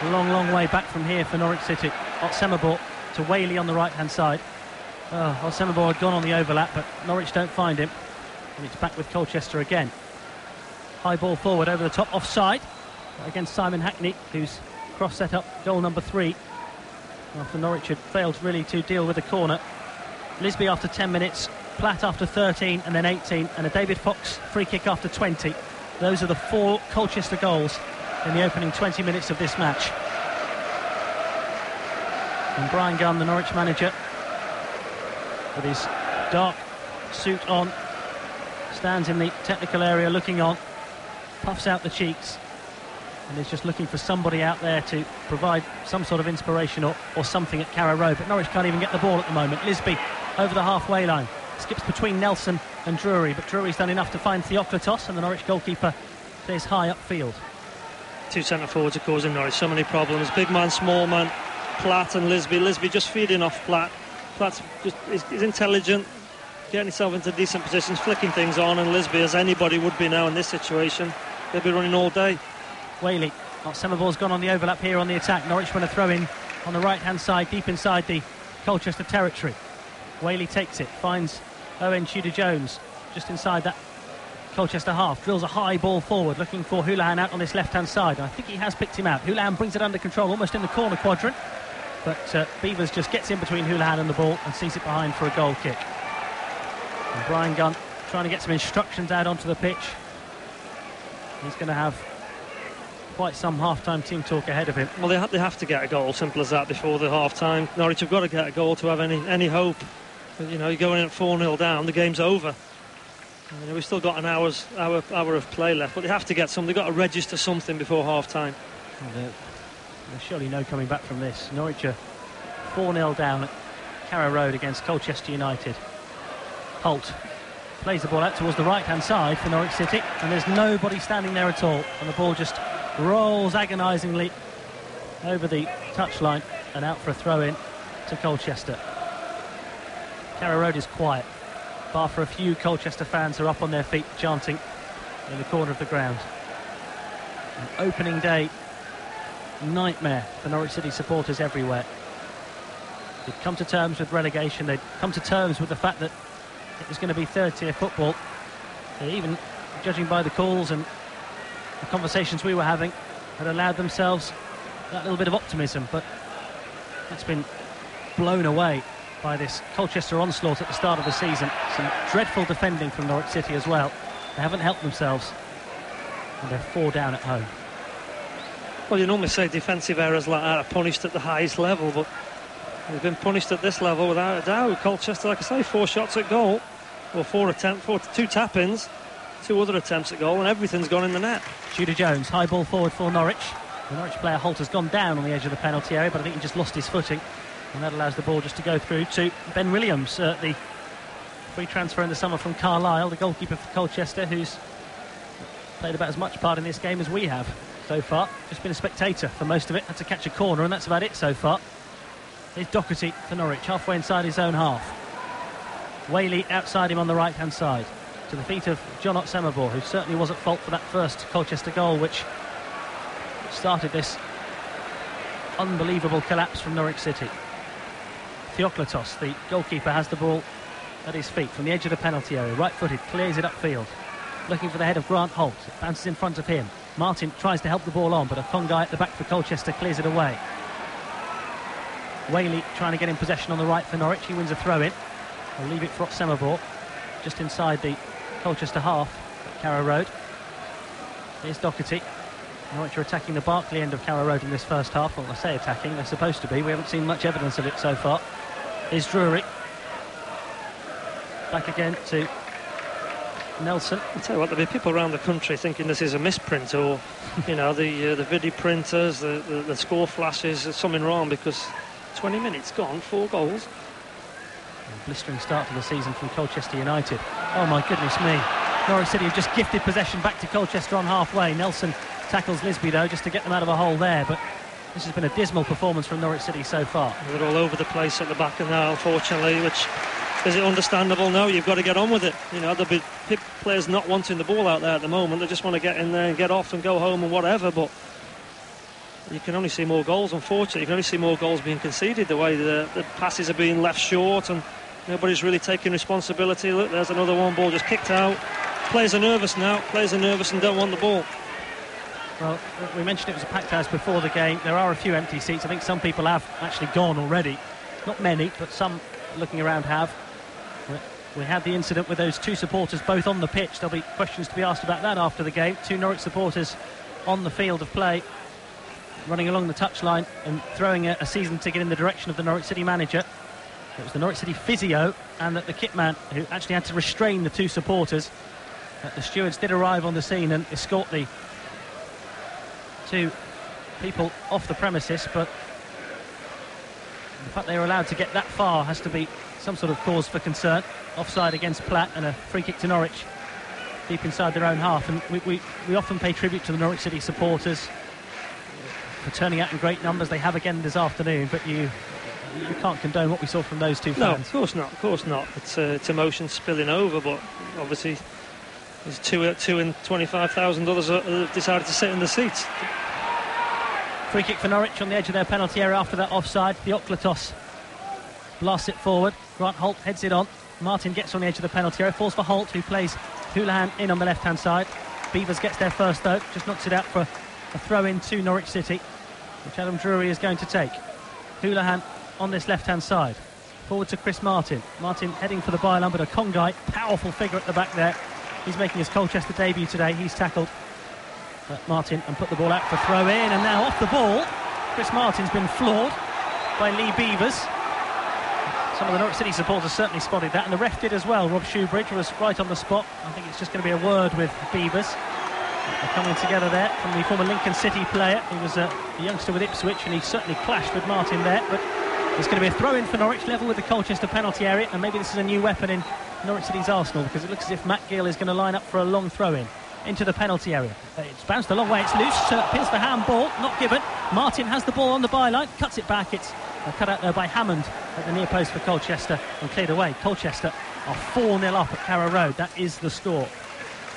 long way back from here for Norwich City. Otsemabor to Whaley on the right-hand side. Well, Semabour had gone on the overlap, but Norwich don't find him. And it's back with Colchester again. High ball forward over the top, offside against Simon Hackney, who's cross-set up goal number 3 after Norwich had failed really to deal with the corner. Lisby after 10 minutes, Platt after 13 and then 18, and a David Fox free kick after 20. Those are the 4 Colchester goals in the opening 20 minutes of this match. And Brian Gunn, the Norwich manager, with his dark suit on, stands in the technical area looking on, puffs out the cheeks, and is just looking for somebody out there to provide some sort of inspiration or something at Carrow Road. But Norwich can't even get the ball at the moment. Lisby over the halfway line, skips between Nelson and Drury, but Drury's done enough to find Theoklitos, and the Norwich goalkeeper plays high upfield. 2 centre forwards are causing Norwich so many problems. Big man, small man, Platt and Lisby. Lisby just feeding off Platt. Platt's just is intelligent, getting himself into decent positions, flicking things on, and Lisby, as anybody would be now in this situation, they'll be running all day. Whaley, Semabour's gone on the overlap here on the attack. Norwich want to throw in on the right-hand side, deep inside the Colchester territory. Whaley takes it, finds Owen Tudor-Jones just inside that Colchester half, drills a high ball forward, looking for Houlihan out on this left-hand side. I think he has picked him out. Houlihan brings it under control, almost in the corner quadrant, but Beavers just gets in between Houlihan and the ball and sees it behind for a goal kick. And Brian Gunn trying to get some instructions out onto the pitch. He's going to have quite some half-time team talk ahead of him. Well, they have to get a goal, simple as that, before the half-time. Norwich have got to get a goal to have any hope. You know, you're going in at 4-0 down, the game's over. You know, we've still got an hour of play left, but they have to get some. They've got to register something before half-time. Well, there's surely no coming back from this. Norwich are 4-0 down at Carrow Road against Colchester United. Holt plays the ball out towards the right-hand side for Norwich City, and there's nobody standing there at all, and the ball just rolls agonisingly over the touchline and out for a throw-in to Colchester. Carrow Road is quiet, bar for a few Colchester fans who are up on their feet chanting in the corner of the ground. An opening day nightmare for Norwich City supporters everywhere. They'd come to terms with relegation, they'd come to terms with the fact that it was going to be third-tier football. They even, judging by the calls and the conversations we were having, had allowed themselves that little bit of optimism, but that's been blown away by this Colchester onslaught at the start of the season. Some dreadful defending from Norwich City as well. They haven't helped themselves, and they're 4 down at home. Well, you normally say defensive errors like that are punished at the highest level, but they've been punished at this level without a doubt. Colchester, like I say, 4 shots at goal, or 2 tap-ins, 2 other attempts at goal, and everything's gone in the net. Tudor-Jones, high ball forward for Norwich. The Norwich player Holt has gone down on the edge of the penalty area, but I think he just lost his footing, and that allows the ball just to go through to Ben Williams, the free transfer in the summer from Carlisle, the goalkeeper for Colchester, who's played about as much part in this game as we have so far. Just been a spectator for most of it, had to catch a corner, and that's about it so far. Here's Doherty for Norwich, halfway inside his own half. Whaley outside him on the right-hand side, to the feet of John Semabour, who certainly was at fault for that first Colchester goal, which started this unbelievable collapse from Norwich City. Theoklitos, the goalkeeper, has the ball at his feet from the edge of the penalty area, right-footed, clears it upfield, looking for the head of Grant Holt. It bounces in front of him. Martin tries to help the ball on, but a Congai at the back for Colchester clears it away. Whaley trying to get in possession on the right for Norwich. He wins a throw-in. They'll leave it for Semabour, just inside the Colchester half at Carrow Road. Here's Doherty. Norwich are attacking the Barclay end of Carrow Road in this first half. Well, I say attacking, they're supposed to be. We haven't seen much evidence of it so far. Here's Drury. Back again to Nelson. I'll tell you what, there'll be people around the country thinking this is a misprint, or, you know, the video printers, the score flashes, there's something wrong, because 20 minutes gone, 4 goals. A blistering start to the season from Colchester United. Oh my goodness me. Norwich City have just gifted possession back to Colchester on halfway. Nelson tackles Lisby though, just to get them out of a hole there, but this has been a dismal performance from Norwich City so far. They're all over the place at the back of now, unfortunately, which is it understandable? No, you've got to get on with it. You know, there'll be players not wanting the ball out there at the moment. They just want to get in there and get off and go home and whatever, but you can only see more goals, unfortunately. You can only see more goals being conceded, the way the passes are being left short, and Nobody's really taking responsibility. Look, there's another one, ball just kicked out. Players are nervous now. Players are nervous and don't want the ball. Well, we mentioned it was a packed house before the game. There are a few empty seats. I think some people have actually gone already. Not many, but some looking around have. We had the incident with those two supporters both on the pitch. There'll be questions to be asked about that after the game. Two Norwich supporters on the field of play, running along the touchline and throwing a season ticket in the direction of the Norwich City manager. It was the Norwich City physio and the kit man who actually had to restrain the two supporters. The stewards did arrive on the scene and escort the two people off the premises, but the fact they were allowed to get that far has to be some sort of cause for concern. Offside against Platt and a free kick to Norwich deep inside their own half. And we often pay tribute to the Norwich City supporters for turning out in great numbers. They have again this afternoon, but you can't condone what we saw from those two fans. No, of course not. It's emotion spilling over, but obviously there's two and $25,000 decided to sit in the seats. Free kick for Norwich on the edge of their penalty area after that offside. Theoklitos blasts it forward. Grant Holt heads it on. Martin gets on the edge of the penalty area, falls for Holt, who plays Houlihan in on the left-hand side. Beavers gets there first, though, just knocks it out for a throw-in to Norwich City, which Adam Drury is going to take. Houlihan on this left-hand side. Forward to Chris Martin. Martin heading for the byline, but a Congai, powerful figure at the back there. He's making his Colchester debut today. He's tackled Martin and put the ball out for throw-in, and now off the ball. Chris Martin's been floored by Lee Beavers. Some of the Norwich City supporters certainly spotted that, and the ref did as well. Rob Shoebridge was right on the spot. I think it's just going to be a word with Beavers. They're coming together there from the former Lincoln City player. He was a youngster with Ipswich, and he certainly clashed with Martin there. But there's going to be a throw-in for Norwich, level with the Colchester penalty area, and maybe this is a new weapon in Norwich City's arsenal, because it looks as if Matt Gill is going to line up for a long throw-in into the penalty area. It's bounced a long way, it's loose, appears for handball, not given. Martin has the ball on the byline, cuts it back. It's cut out there by Hammond at the near post for Colchester and cleared away. Colchester are 4-0 up at Carrow Road. That is the score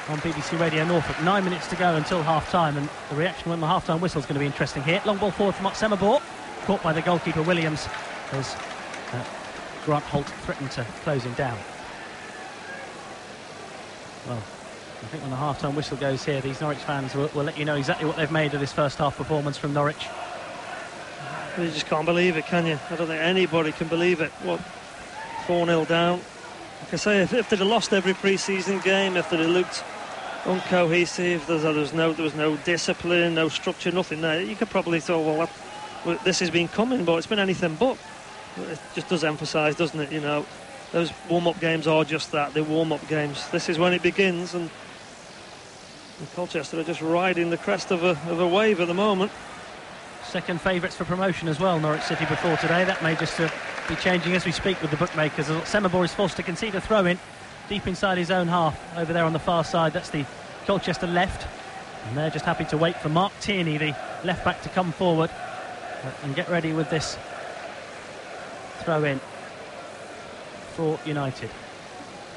on BBC Radio Norfolk. 9 minutes to go until half-time, and the reaction when the half-time whistle is going to be interesting here. Long ball forward from Oxemabor, caught by the goalkeeper Williams as Grant Holt threatened to close him down. Well, I think when the half-time whistle goes here, these Norwich fans will let you know exactly what they've made of this first half performance from Norwich. You just can't believe it, can you? I don't think anybody can believe it. What, 4-0 down? Like I say, if they'd have lost every pre-season game, if they'd have looked uncohesive, there was no discipline, no structure, nothing there, you could probably thought, well, this has been coming, but it's been anything but. It just does emphasise, doesn't it? You know, those warm-up games are just that, they're warm-up games. This is when it begins, and Colchester are just riding the crest of a wave at the moment. Second favourites for promotion as well, Norwich City, before today. That may just be changing as we speak with the bookmakers. Semabor is forced to concede a throw-in deep inside his own half over there on the far side. That's the Colchester left, and they're just happy to wait for Mark Tierney, the left back, to come forward and get ready with this throw-in for United,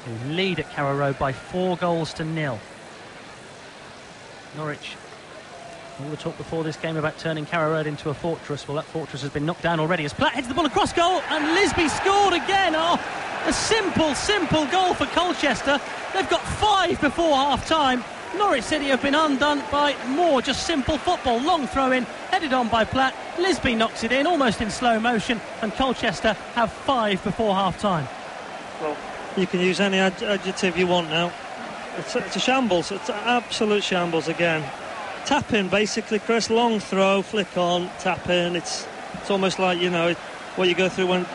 who lead at Carrow Road by 4-0. Norwich, all the talk before this game about turning Carrow Road into a fortress. Well, that fortress has been knocked down already as Platt heads the ball across goal, and Lisby scored again. Oh, a simple goal for Colchester. They've got 5 before half-time. Norwich City have been undone by more just simple football. Long throw-in, headed on by Platt. Lisby knocks it in almost in slow motion, and Colchester have 5 before half-time. Well, you can use any adjective you want now. It's a shambles. It's an absolute shambles again. Tap in, basically, Chris. Long throw, flick on, tap in. It's almost like, you know, what you go through when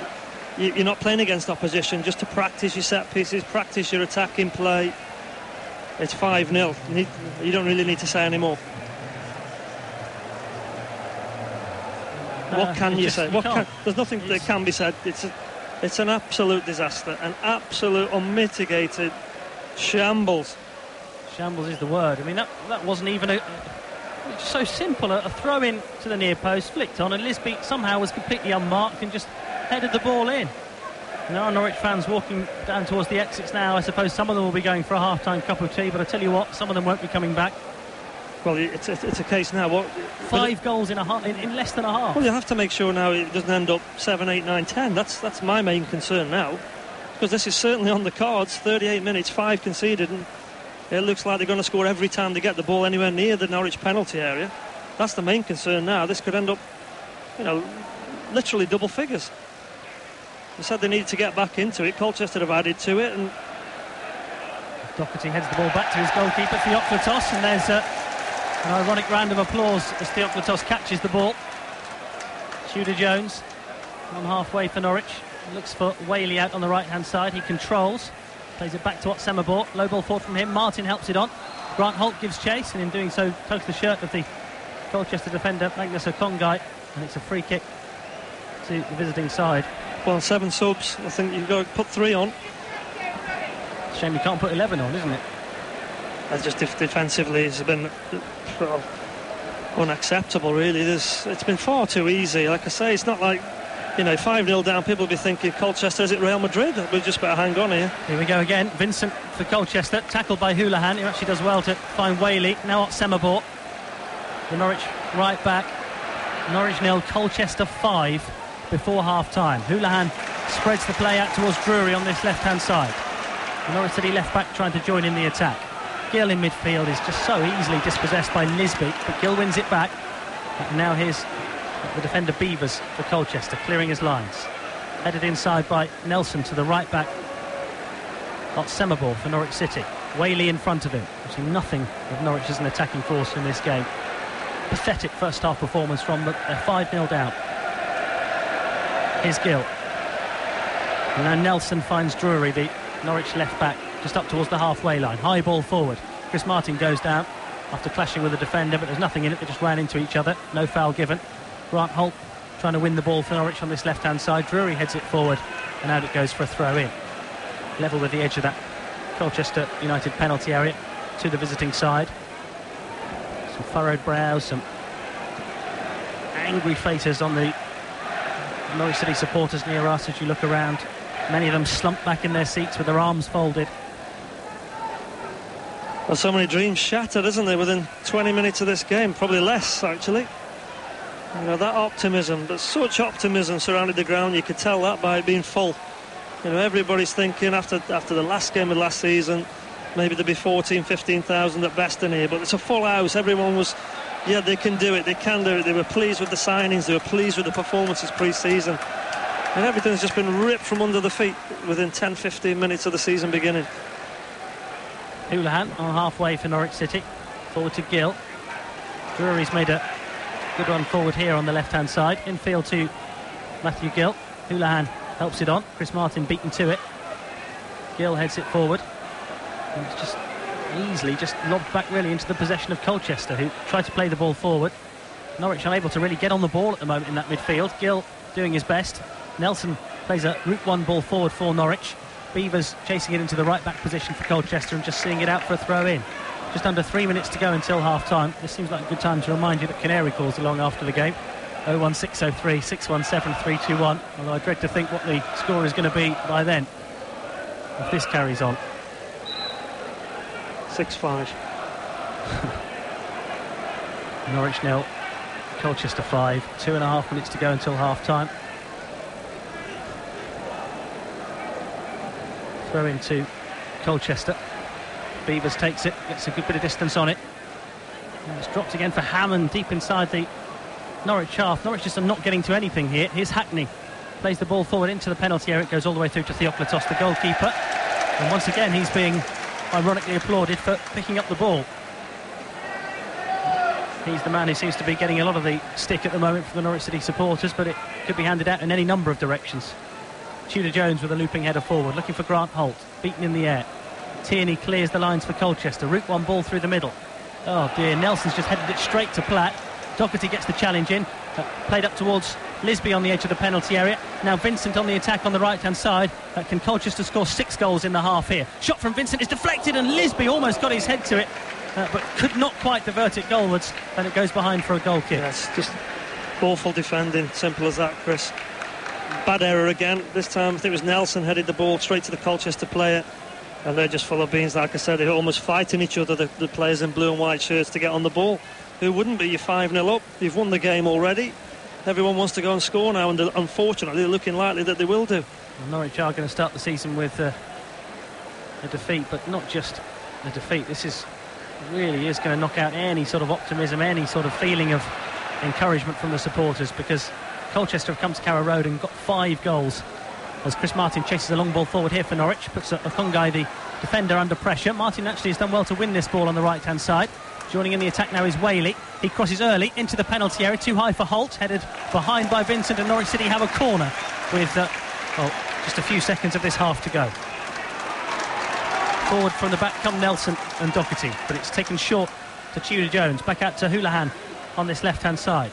you're not playing against opposition, just to practice your set pieces, practice your attacking play. It's 5-0. You don't really need to say any more. What can you say? There's nothing that can be said. It's an absolute disaster, an absolute unmitigated shambles. Shambles is the word. I mean, that wasn't even so simple. A throw in to the near post, flicked on, and Lisby somehow was completely unmarked and just headed the ball in. And there are Norwich fans walking down towards the exits now. I suppose some of them will be going for a half-time cup of tea, but I tell you what, some of them won't be coming back. Well, it's a case now. 5 goals in less than a half. Well, you have to make sure now it doesn't end up 7, 8, 9, 10. That's my main concern now. because this is certainly on the cards. 38 minutes, 5 conceded, and it looks like they're going to score every time they get the ball anywhere near the Norwich penalty area. That's the main concern now. This could end up, literally double figures. They said they needed to get back into it. Colchester have added to it, and Doherty heads the ball back to his goalkeeper, Theoklitos, and there's an ironic round of applause as Theoklitos catches the ball. Tudor Jones on halfway for Norwich. Looks for Whaley out on the right-hand side. He controls, plays it back to Otsemabor. Low ball forward from him. Martin helps it on. Grant Holt gives chase, and in doing so tugs the shirt of the Colchester defender, Magnus Okongai, and it's a free kick to the visiting side. Well, 7 subs. I think you've got to put 3 on. Shame you can't put 11 on, isn't it? That's just defensively, it's been unacceptable, really. It's been far too easy. Like I say, it's not like, 5-0 down, people will be thinking, Colchester, is it Real Madrid? We just better hang on here. Here we go again. Vincent for Colchester, tackled by Houlihan, who actually does well to find Whaley. Now Otsemabor, the Norwich right back. Norwich 0, Colchester 5 before half-time. Houlihan spreads the play out towards Drury on this left-hand side. The Norwich City left-back trying to join in the attack. Gill in midfield is just so easily dispossessed by Nisbet, but Gill wins it back. And now here's the defender Beavers for Colchester, clearing his lines. Headed inside by Nelson to the right-back. Otsemabor for Norwich City. Whaley in front of him. We've seen nothing of Norwich as an attacking force in this game. Pathetic first-half performance from them. They're 5-0 down. Here's Gill. And now Nelson finds Drury, the Norwich left-back, just up towards the halfway line. High ball forward. Chris Martin goes down after clashing with the defender, but there's nothing in it. They just ran into each other. No foul given. Grant Holt trying to win the ball for Norwich on this left-hand side. Drury heads it forward, and out it goes for a throw-in. Level with the edge of that Colchester United penalty area to the visiting side. Some furrowed brows, some angry faces on the Norwich City supporters near us as you look around. Many of them slumped back in their seats with their arms folded. Well, so many dreams shattered, isn't there, within 20 minutes of this game? Probably less, actually. That optimism, but such optimism surrounded the ground. You could tell that by it being full. Everybody's thinking after the last game of last season, maybe there'd be 14, 15,000 at best in here, but it's a full house. Everyone was, they can do it, they can do it. They were pleased with the signings, they were pleased with the performances pre-season. And everything's just been ripped from under the feet within 10, 15 minutes of the season beginning. Houlihan on halfway for Norwich City. Forward to Gill. Drury's made a good run forward here on the left-hand side. Infield to Matthew Gill. Houlihan helps it on. Chris Martin beaten to it. Gill heads it forward. And it's just easily just lobbed back really into the possession of Colchester, who tried to play the ball forward. Norwich unable to really get on the ball at the moment in that midfield. Gill doing his best. Nelson plays a route one ball forward for Norwich. Beavers chasing it into the right back position for Colchester and just seeing it out for a throw in. Just under 3 minutes to go until half time. This seems like a good time to remind you that Canary calls along after the game. 01603 617 321. Although I dread to think what the score is going to be by then if this carries on. 6-5. Norwich 0, Colchester 5. 2.5 minutes to go until half time. Throw into Colchester. Beavers takes it, gets a good bit of distance on it. And it's dropped again for Hammond deep inside the Norwich half. Norwich just are not getting to anything here. Here's Hackney. Plays the ball forward into the penalty area. It goes all the way through to Theoklitos, the goalkeeper. And once again, he's being ironically applauded for picking up the ball. He's the man who seems to be getting a lot of the stick at the moment from the Norwich City supporters, but it could be handed out in any number of directions. Tudor Jones with a looping header forward, looking for Grant Holt, beaten in the air. Tierney clears the lines for Colchester. Route one ball through the middle. Oh dear, Nelson's just headed it straight to Platt. Doherty gets the challenge in. Played up towards Lisby on the edge of the penalty area. Now Vincent on the attack on the right-hand side. Can Colchester score 6 goals in the half here? Shot from Vincent is deflected and Lisby almost got his head to it, but could not quite divert it goalwards, and it goes behind for a goal kick. Yes, just awful defending, simple as that, Chris. Bad error again. This time I think it was Nelson headed the ball straight to the Colchester player, and they're just full of beans. Like I said, they're almost fighting each other, the players in blue and white shirts, to get on the ball. Who wouldn't be? You're 5-0 up, you've won the game already. everyone wants to go and score now, and unfortunately they're looking likely that they will do. Well, Norwich are going to start the season with a defeat, but not just a defeat. This really is going to knock out any sort of optimism, any sort of feeling of encouragement from the supporters, because Colchester have come to Carrow Road and got 5 goals as Chris Martin chases a long ball forward here for Norwich, puts Okongai, the defender, under pressure. Martin actually has done well to win this ball on the right hand side. Joining in the attack now is Whaley. He crosses early into the penalty area, too high for Holt, headed behind by Vincent, and Norwich City have a corner with just a few seconds of this half to go. Forward from the back come Nelson and Doherty, but it's taken short to Tudor Jones. Back out to Houlihan on this left hand side.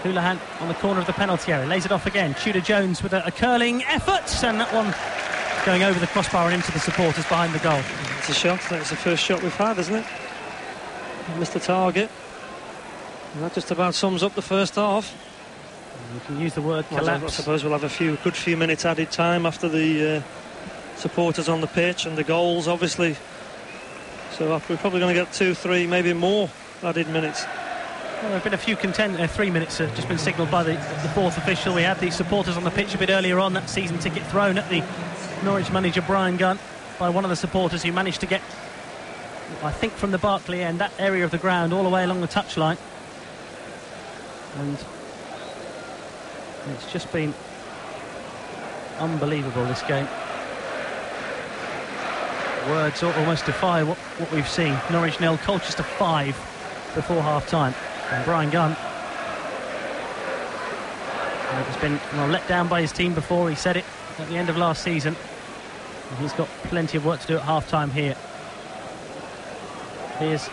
Houlihan on the corner of the penalty area, lays it off again. Tudor Jones with a curling effort, and that one going over the crossbar and into the supporters behind the goal. It's a shot. That's the first shot we've had, isn't it? Missed the target. And that just about sums up the first half. You can use the word collapse. I suppose we'll have a good few minutes added time after the supporters on the pitch and the goals, obviously. So we're probably going to get 2, 3, maybe more added minutes. Well, there have been a few 3 minutes have just been signalled by the fourth official. We had the supporters on the pitch a bit earlier on. That season ticket thrown at the Norwich manager Brian Gunn by one of the supporters, who managed to get, I think, from the Barclay end, that area of the ground, all the way along the touchline. And it's just been unbelievable, this game. Words almost defy what we've seen. Norwich 0, Colchester 5 before half-time. And Brian Gunn has been let down by his team before. He said it at the end of last season. And he's got plenty of work to do at half-time here. Here's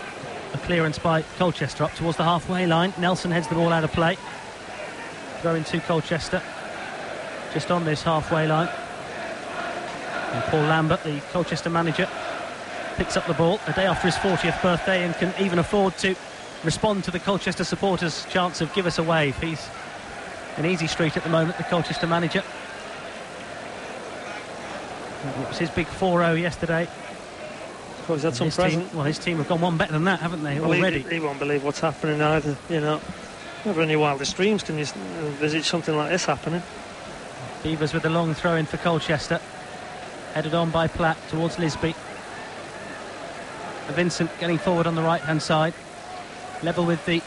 a clearance by Colchester up towards the halfway line. Nelson heads the ball out of play. Throw into Colchester just on this halfway line. And Paul Lambert, the Colchester manager, picks up the ball a day after his 40th birthday and can even afford to respond to the Colchester supporters' chance of give us a wave. He's in easy street at the moment, the Colchester manager. It was his big 4-0 yesterday. Well, he's had some present. His team have gone one better than that, haven't they, already? He won't believe what's happening either, you know. Never in your wildest dreams can you envisage something like this happening. Beavers with a long throw in for Colchester. Headed on by Platt towards Lisby. Vincent getting forward on the right-hand side. Level with the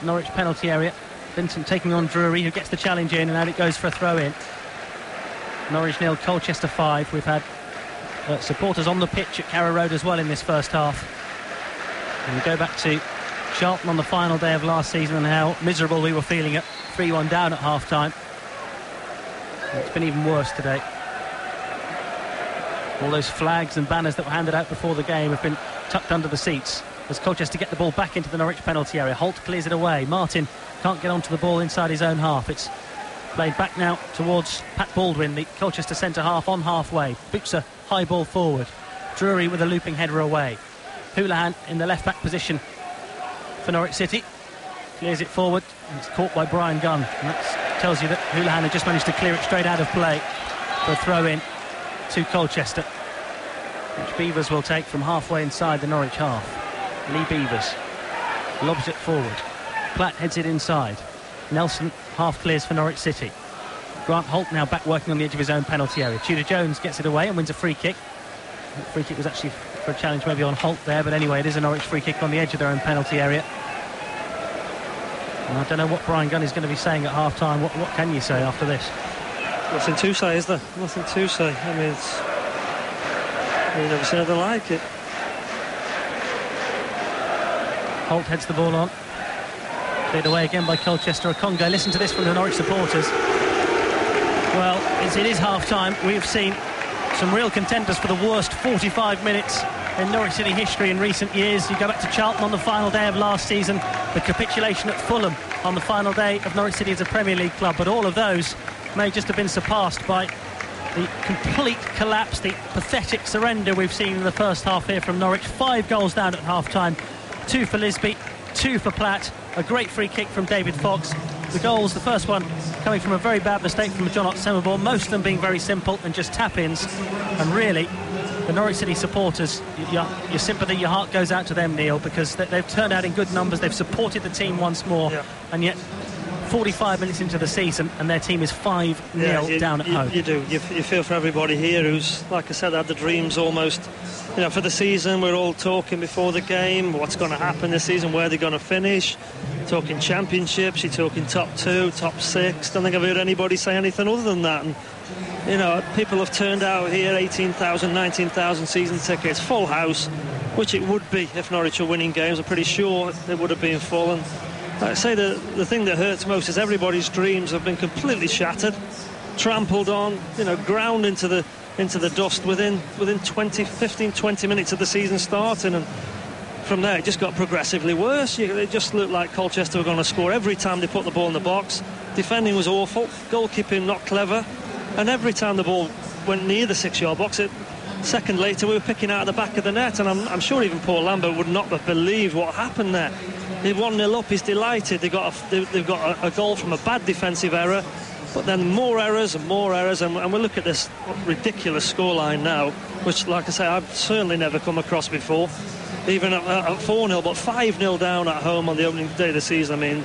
Norwich penalty area. Vincent taking on Drury, who gets the challenge in, and out it goes for a throw-in. Norwich 0, Colchester 5. We've had supporters on the pitch at Carrow Road as well in this first half. And we go back to Charlton on the final day of last season and how miserable we were feeling at 3-1 down at half-time. It's been even worse today. All those flags and banners that were handed out before the game have been tucked under the seats as Colchester get the ball back into the Norwich penalty area. Holt clears it away. Martin can't get onto the ball inside his own half. It's played back now towards Pat Baldwin, the Colchester centre-half, on halfway. Boots a high ball forward. Drury with a looping header away. Houlihan in the left-back position for Norwich City. Clears it forward. And it's caught by Brian Gunn. And that tells you that Houlihan had just managed to clear it straight out of play for a throw-in to Colchester, which Beavers will take from halfway inside the Norwich half. Lee Beavers lobs it forward. Platt heads it inside. Nelson half clears for Norwich City. Grant Holt now back working on the edge of his own penalty area. Tudor Jones gets it away and wins a free kick. The free kick was actually for a challenge maybe on Holt there, but anyway, it is a Norwich free kick on the edge of their own penalty area. And I don't know what Brian Gunn is going to be saying at half-time. What can you say after this? Nothing to say, is there? Nothing to say. I mean, you've never seen anything like it. Holt heads the ball on. Cleared away again by Colchester. Okongai. Listen to this from the Norwich supporters. Well, it is half-time. We have seen some real contenders for the worst 45 minutes in Norwich City history in recent years. You go back to Charlton on the final day of last season, the capitulation at Fulham on the final day of Norwich City as a Premier League club, but all of those may just have been surpassed by the complete collapse, the pathetic surrender we've seen in the first half here from Norwich. 5 goals down at half-time, 2 for Lisby, 2 for Platt, a great free kick from David Fox. The goals, the first one coming from a very bad mistake from John Oxenberg, most of them being very simple and just tap-ins. And really, the Norwich City supporters, your sympathy, your heart goes out to them, Neil, because they've turned out in good numbers, they've supported the team once more, and yet 45 minutes into the season, and their team is 5-0 down at home. You do. You feel for everybody here who's, like I said, had the dreams almost, for the season. We're all talking before the game, what's going to happen this season, where they're going to finish. Talking championships, you're talking top 2, top 6. Don't think I've heard anybody say anything other than that. And, people have turned out here, 18,000, 19,000 season tickets, full house, which it would be if Norwich were winning games. I'm pretty sure it would have been full. And like I say, the thing that hurts most is everybody's dreams have been completely shattered, trampled on, ground into the dust within 15-20 minutes of the season starting. And from there it just got progressively worse. It just looked like Colchester were going to score every time they put the ball in the box. Defending was awful, goalkeeping not clever, and every time the ball went near the 6-yard box, a second later we were picking out of the back of the net. And I'm sure even Paul Lambert would not have believed what happened there. They're 1-0 up, he's delighted. They've got a goal from a bad defensive error, but then more errors, and we look at this ridiculous scoreline now, which, like I say, I've certainly never come across before, even at 4-0, but 5-0 down at home on the opening day of the season. I mean,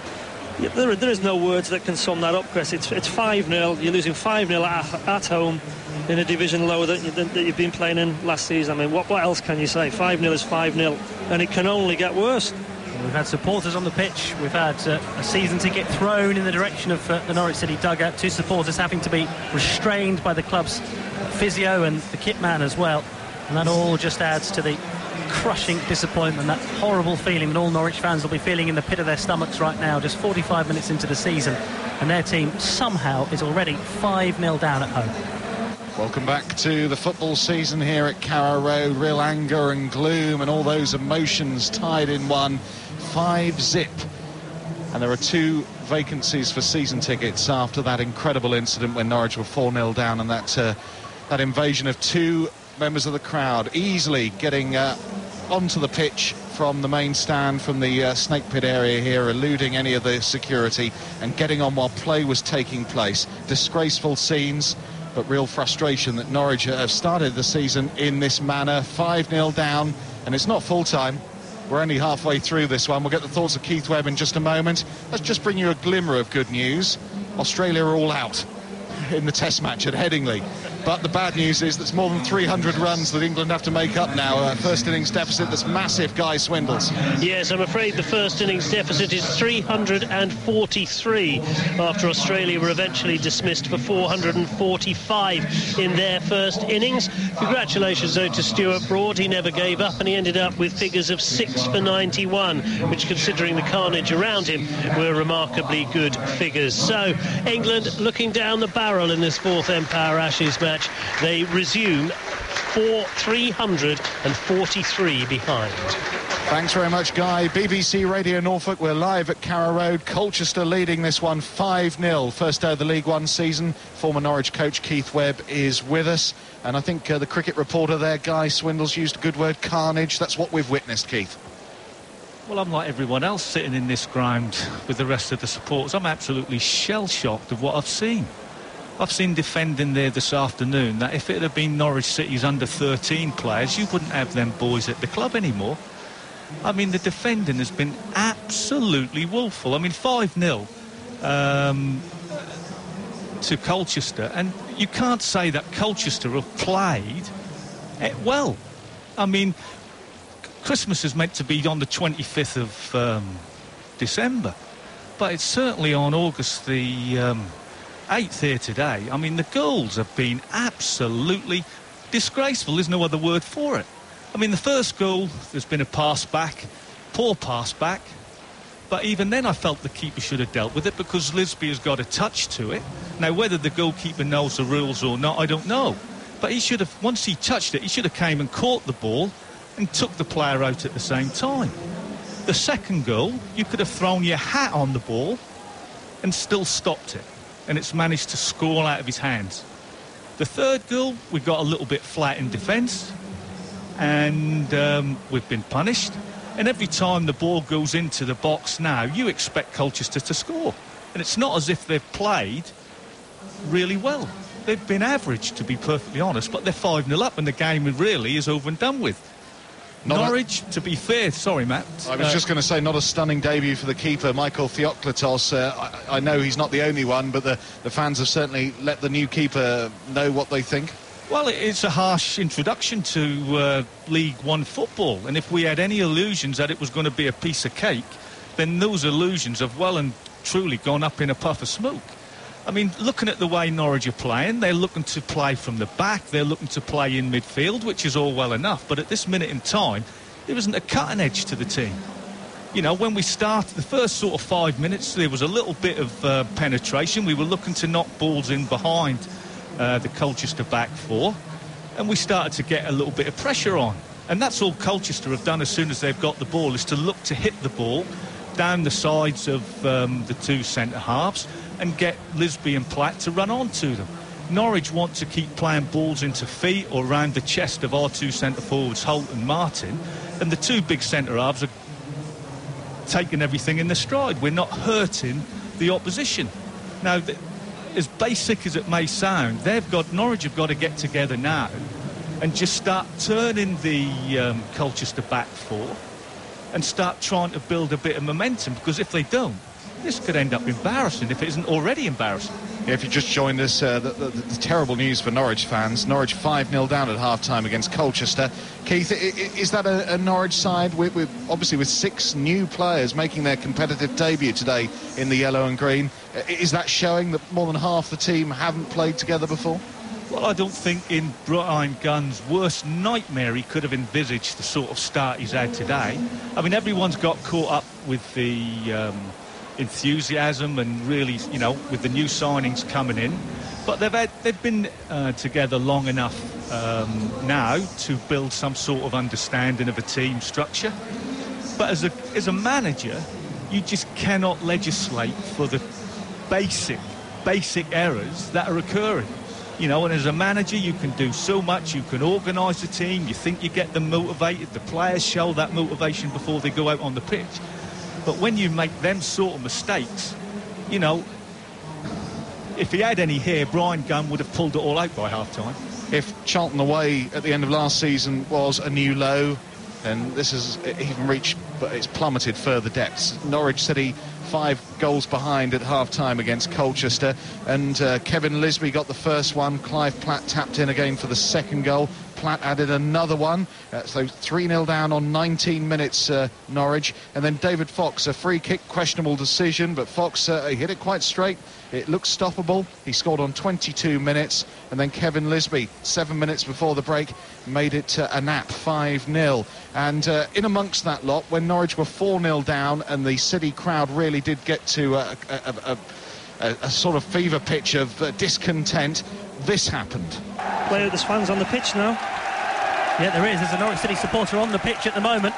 there is no words that can sum that up, Chris. It's 5-0. You're losing 5-0 at home in a division lower that you've been playing in last season. I mean, what else can you say? 5-0 is 5-0, and it can only get worse. We've had supporters on the pitch. We've had a season ticket thrown in the direction of the Norwich City dugout. 2 supporters having to be restrained by the club's physio and the kit man as well. And that all just adds to the crushing disappointment, that horrible feeling that all Norwich fans will be feeling in the pit of their stomachs right now, just 45 minutes into the season, and their team somehow is already 5-0 down at home. Welcome back to the football season here at Carrow Road. Real anger and gloom and all those emotions tied in one 5-zip. And there are 2 vacancies for season tickets after that incredible incident when Norwich were 4-0 down, and that invasion of 2 members of the crowd easily getting onto the pitch from the main stand, from the snake pit area here, eluding any of the security and getting on while play was taking place. Disgraceful scenes, but real frustration that Norwich have started the season in this manner. 5-0 down, and it's not full-time. We're only halfway through this one. We'll get the thoughts of Keith Webb in just a moment. Let's just bring you a glimmer of good news. Australia are all out in the test match at Headingley. But the bad news is there's more than 300 runs that England have to make up now. First innings deficit that's massive, Guy Swindles. Yes, I'm afraid the first innings deficit is 343 after Australia were eventually dismissed for 445 in their first innings. Congratulations, though, to Stuart Broad. He never gave up, and he ended up with figures of 6 for 91, which, considering the carnage around him, were remarkably good figures. So, England looking down the barrel in this 4th Empire Ashes match. They resume 343 behind. Thanks very much, Guy. BBC Radio Norfolk, we're live at Carrow Road. Colchester leading this one 5-0. First day of the League One season. Former Norwich coach Keith Webb is with us. And I think the cricket reporter there, Guy Swindles, used a good word, carnage. That's what we've witnessed, Keith. Well, I'm like everyone else sitting in this ground with the rest of the supporters. I'm absolutely shell-shocked of what I've seen. I've seen defending there this afternoon that if it had been Norwich City's under-13 players, you wouldn't have them boys at the club anymore. I mean, the defending has been absolutely woeful. I mean, 5-0 to Colchester, and you can't say that Colchester have played well. I mean, Christmas is meant to be on the 25th of December, but it's certainly on August the 8th here today. I mean, the goals have been absolutely disgraceful. There's no other word for it. I mean, the first goal, there's been a pass back, poor pass back, but even then I felt the keeper should have dealt with it because Lisby has got a touch to it. Now, whether the goalkeeper knows the rules or not, I don't know. But he should have, once he touched it, he should have came and caught the ball and took the player out at the same time. The second goal, you could have thrown your hat on the ball and still stopped it, and it's managed to score out of his hands. The third goal, we got a little bit flat in defence, and we've been punished. And every time the ball goes into the box now, you expect Colchester to score. And it's not as if they've played really well. They've been average, to be perfectly honest, but they're 5-0 up, and the game really is over and done with. Norwich, to be fair, sorry, Matt. I was just going to say, not a stunning debut for the keeper, Michael Theoklitos. I know he's not the only one, but the fans have certainly let the new keeper know what they think. Well, it's a harsh introduction to League One football, and if we had any illusions that it was going to be a piece of cake, then those illusions have well and truly gone up in a puff of smoke. I mean, looking at the way Norwich are playing, they're looking to play from the back, they're looking to play in midfield, which is all well enough, but at this minute in time, there isn't a cutting edge to the team. You know, when we started the first sort of 5 minutes, there was a little bit of penetration. We were looking to knock balls in behind the Colchester back four, and we started to get a little bit of pressure on. And that's all Colchester have done as soon as they've got the ball, is to look to hit the ball down the sides of the two centre-halves and get Lisby and Platt to run onto them. Norwich want to keep playing balls into feet or round the chest of our two centre-forwards, Holt and Martin, and the two big centre-halves are taking everything in their stride. We're not hurting the opposition. Now, as basic as it may sound, Norwich have got to get together now and just start turning the Colchester back four and start trying to build a bit of momentum, because if they don't, this could end up embarrassing if it isn't already embarrassing. Yeah, if you just joined us, the terrible news for Norwich fans. Norwich 5-0 down at half-time against Colchester. Keith, is that a Norwich side with obviously with 6 new players making their competitive debut today in the yellow and green? Is that showing that more than half the team haven't played together before? Well, I don't think in Brian Gunn's worst nightmare he could have envisaged the sort of start he's had today. I mean, everyone's got caught up with the enthusiasm and really, you know, with the new signings coming in, but they've been together long enough now to build some sort of understanding of a team structure. But as a manager, you just cannot legislate for the basic errors that are occurring. You know, and as a manager, you can do so much. You can organise the team. You think you get them motivated. The players show that motivation before they go out on the pitch. But when you make them sort of mistakes, you know, if he had any hair, Brian Gunn would have pulled it all out by half-time. If Charlton away at the end of last season was a new low, then this has even reached, but it's plummeted further depths. Norwich City 5 goals behind at half-time against Colchester, and Kevin Lisby got the first one. Clive Platt tapped in again for the second goal. Platt added another one, so 3-0 down on 19 minutes, Norwich. And then David Fox, a free kick, questionable decision, but Fox he hit it quite straight. It looked stoppable. He scored on 22 minutes. And then Kevin Lisby, 7 minutes before the break, made it a nap, 5-0. And in amongst that lot, when Norwich were 4-0 down and the City crowd really did get to a sort of fever pitch of discontent, this happened. There's fans on the pitch now. Yeah, there is. There's a Norwich City supporter on the pitch at the moment.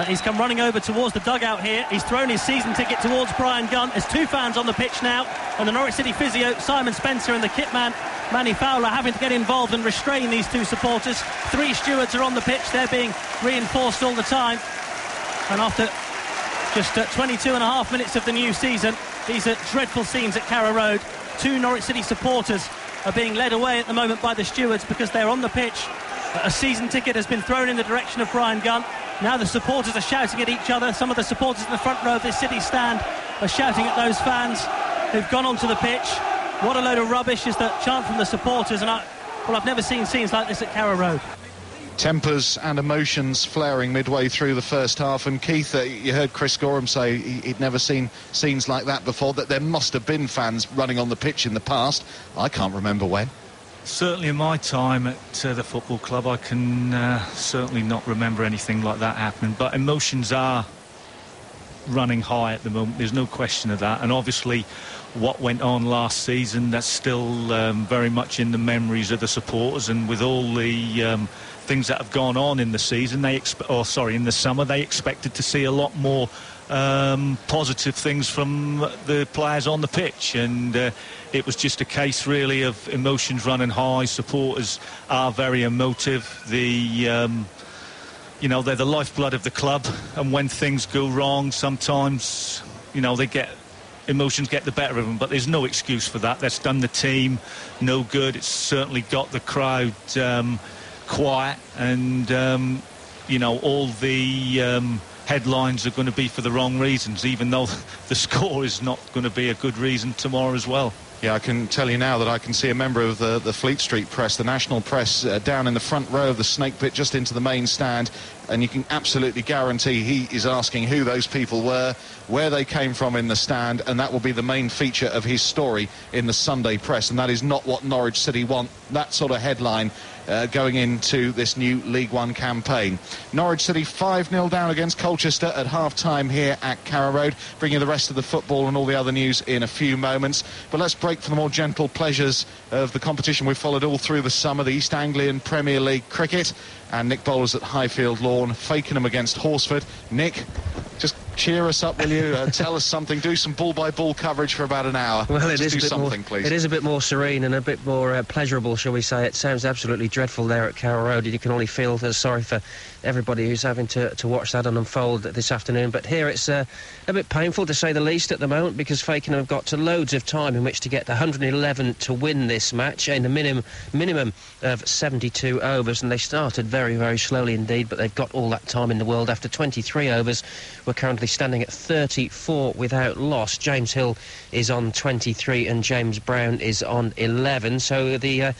He's come running over towards the dugout here. He's thrown his season ticket towards Brian Gunn. There's 2 fans on the pitch now, and the Norwich City physio, Simon Spencer, and the kit man, Manny Fowler, having to get involved and restrain these 2 supporters. 3 stewards are on the pitch. They're being reinforced all the time. And after just 22 and a half minutes of the new season, these are dreadful scenes at Carrow Road. 2 Norwich City supporters are being led away at the moment by the stewards because they're on the pitch. A season ticket has been thrown in the direction of Brian Gunn. Now the supporters are shouting at each other. Some of the supporters in the front row of this City stand are shouting at those fans who've gone onto the pitch. What a load of rubbish is the chant from the supporters, and I've never seen scenes like this at Carrow Road. Tempers and emotions flaring midway through the first half. And Keith, you heard Chris Gorham say he'd never seen scenes like that before, that there must have been fans running on the pitch in the past. I can't remember when. Certainly in my time at the football club, I can certainly not remember anything like that happening. But emotions are running high at the moment. There's no question of that. And obviously what went on last season, that's still very much in the memories of the supporters. And with all the things that have gone on in the season, in the summer, they expected to see a lot more positive things from the players on the pitch, and it was just a case really of emotions running high. Supporters are very emotive. They're the lifeblood of the club, and when things go wrong, sometimes emotions get the better of them, but there's no excuse for that. That's done the team no good. It's certainly got the crowd quiet, and all the headlines are going to be for the wrong reasons, even though the score is not going to be a good reason tomorrow as well. Yeah, I can tell you now that I can see a member of the Fleet Street press, the national press, down in the front row of the snake pit just into the main stand, and you can absolutely guarantee he is asking who those people were, where they came from in the stand, and that will be the main feature of his story in the Sunday press, and that is not what Norwich City want, that sort of headline going into this new League One campaign. Norwich City 5-0 down against Colchester at half-time here at Carrow Road. Bring you the rest of the football and all the other news in a few moments. But let's break for the more gentle pleasures of the competition we've followed all through the summer, the East Anglian Premier League cricket. And Nick Bowlers at Highfield Lawn, Fakenham against Horsford. Nick, just cheer us up, will you? Tell us something. Do some ball-by-ball coverage for about an hour. Well, it is please. It is a bit more serene and a bit more pleasurable, shall we say. It sounds absolutely dreadful there at Carrow Road. You can only feel sorry for everybody who's having to watch that unfold this afternoon. But here it's a bit painful, to say the least, at the moment, because Fakenham have got loads of time in which to get 111 to win this match in a minimum of 72 overs, and they started very, very slowly indeed, but they've got all that time in the world. After 23 overs, we're currently standing at 34 without loss. James Hill is on 23 and James Brown is on 11. So the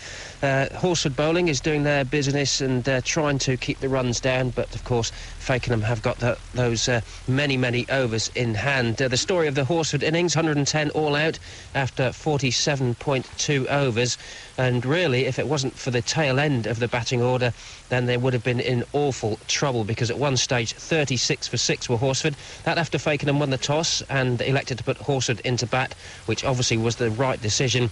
Horsford bowling is doing their business and trying to keep the runs down, but of course Fakenham have got those many overs in hand. The story of the Horsford innings, 110 all out after 47.2 overs, and really if it wasn't for the tail end of the batting order, then they would have been in awful trouble, because at one stage 36 for 6 were Horsford. That after Fakenham won the toss and elected to put Horsford into bat, which obviously was the right decision.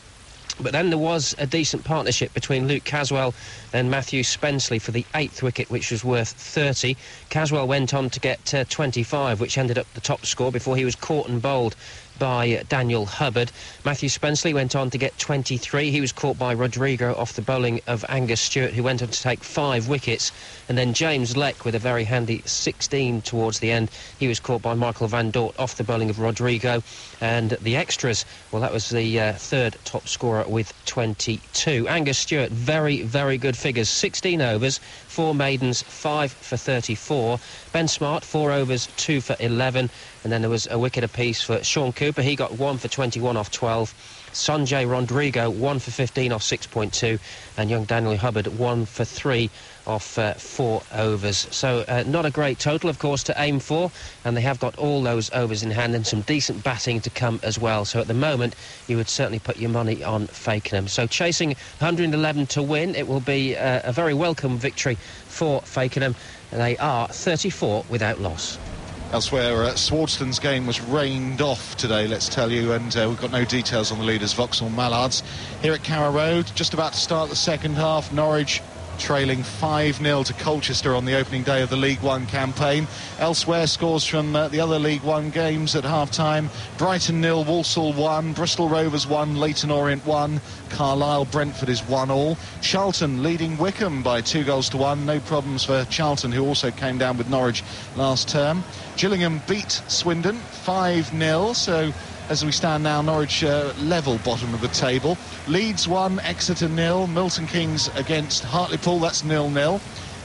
But then there was a decent partnership between Luke Caswell and Matthew Spenceley for the 8th wicket, which was worth 30. Caswell went on to get 25, which ended up the top score before he was caught and bowled by Daniel Hubbard. Matthew Spenceley went on to get 23. He was caught by Rodrigo off the bowling of Angus Stewart, who went on to take 5 wickets. And then James Leck with a very handy 16 towards the end. He was caught by Michael Van Dort off the bowling of Rodrigo. And the extras, well, that was the third top scorer with 22. Angus Stewart, very, very good figures. 16 overs, 4 maidens, 5 for 34. Ben Smart, 4 overs, 2 for 11. And then there was a wicket apiece for Sean Cooper. He got 1 for 21 off 12. Sanjay Rodrigo, 1 for 15 off 6.2. And young Daniel Hubbard, 1 for 3 off 4 overs. So not a great total, of course, to aim for. And they have got all those overs in hand and some decent batting to come as well. So at the moment, you would certainly put your money on Fakenham. So chasing 111 to win, it will be a very welcome victory for Fakenham. They are 34 without loss. Elsewhere, Swardston's game was rained off today, let's tell you, and we've got no details on the leaders, Vauxhall Mallards. Here at Carrow Road, just about to start the second half, Norwich trailing 5-0 to Colchester on the opening day of the League One campaign. Elsewhere, scores from the other League One games at half-time. Brighton 0, Walsall 1, Bristol Rovers 1, Leyton Orient 1, Carlisle Brentford is 1-1. Charlton leading Wickham by 2-1. No problems for Charlton, who also came down with Norwich last term. Gillingham beat Swindon 5-0, so as we stand now, Norwich level bottom of the table. Leeds 1, Exeter 0, Milton Keynes against Hartlepool, that's 0-0.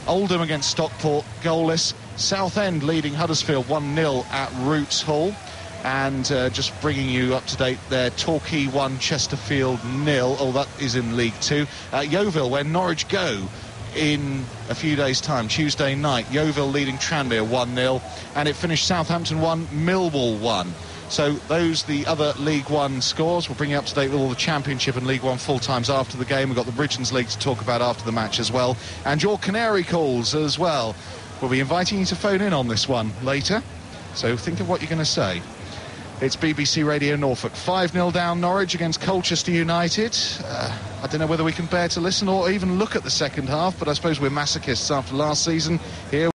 Oldham against Stockport, goalless. Southend leading Huddersfield 1-0 at Roots Hall. And just bringing you up to date there, Torquay 1, Chesterfield 0. Oh, that is in League 2. Yeovil, where Norwich go in a few days' time, Tuesday night. Yeovil leading Tranmere 1-0. And it finished Southampton 1, Millwall 1. So those the other League One scores. We'll bring you up to date with all the Championship and League One full times after the game. We've got the Bridgelands League to talk about after the match as well. And your Canary calls as well. We'll be inviting you to phone in on this one later. So think of what you're going to say. It's BBC Radio Norfolk. 5-0 down Norwich against Colchester United. I don't know whether we can bear to listen or even look at the second half, but I suppose we're masochists after last season. Here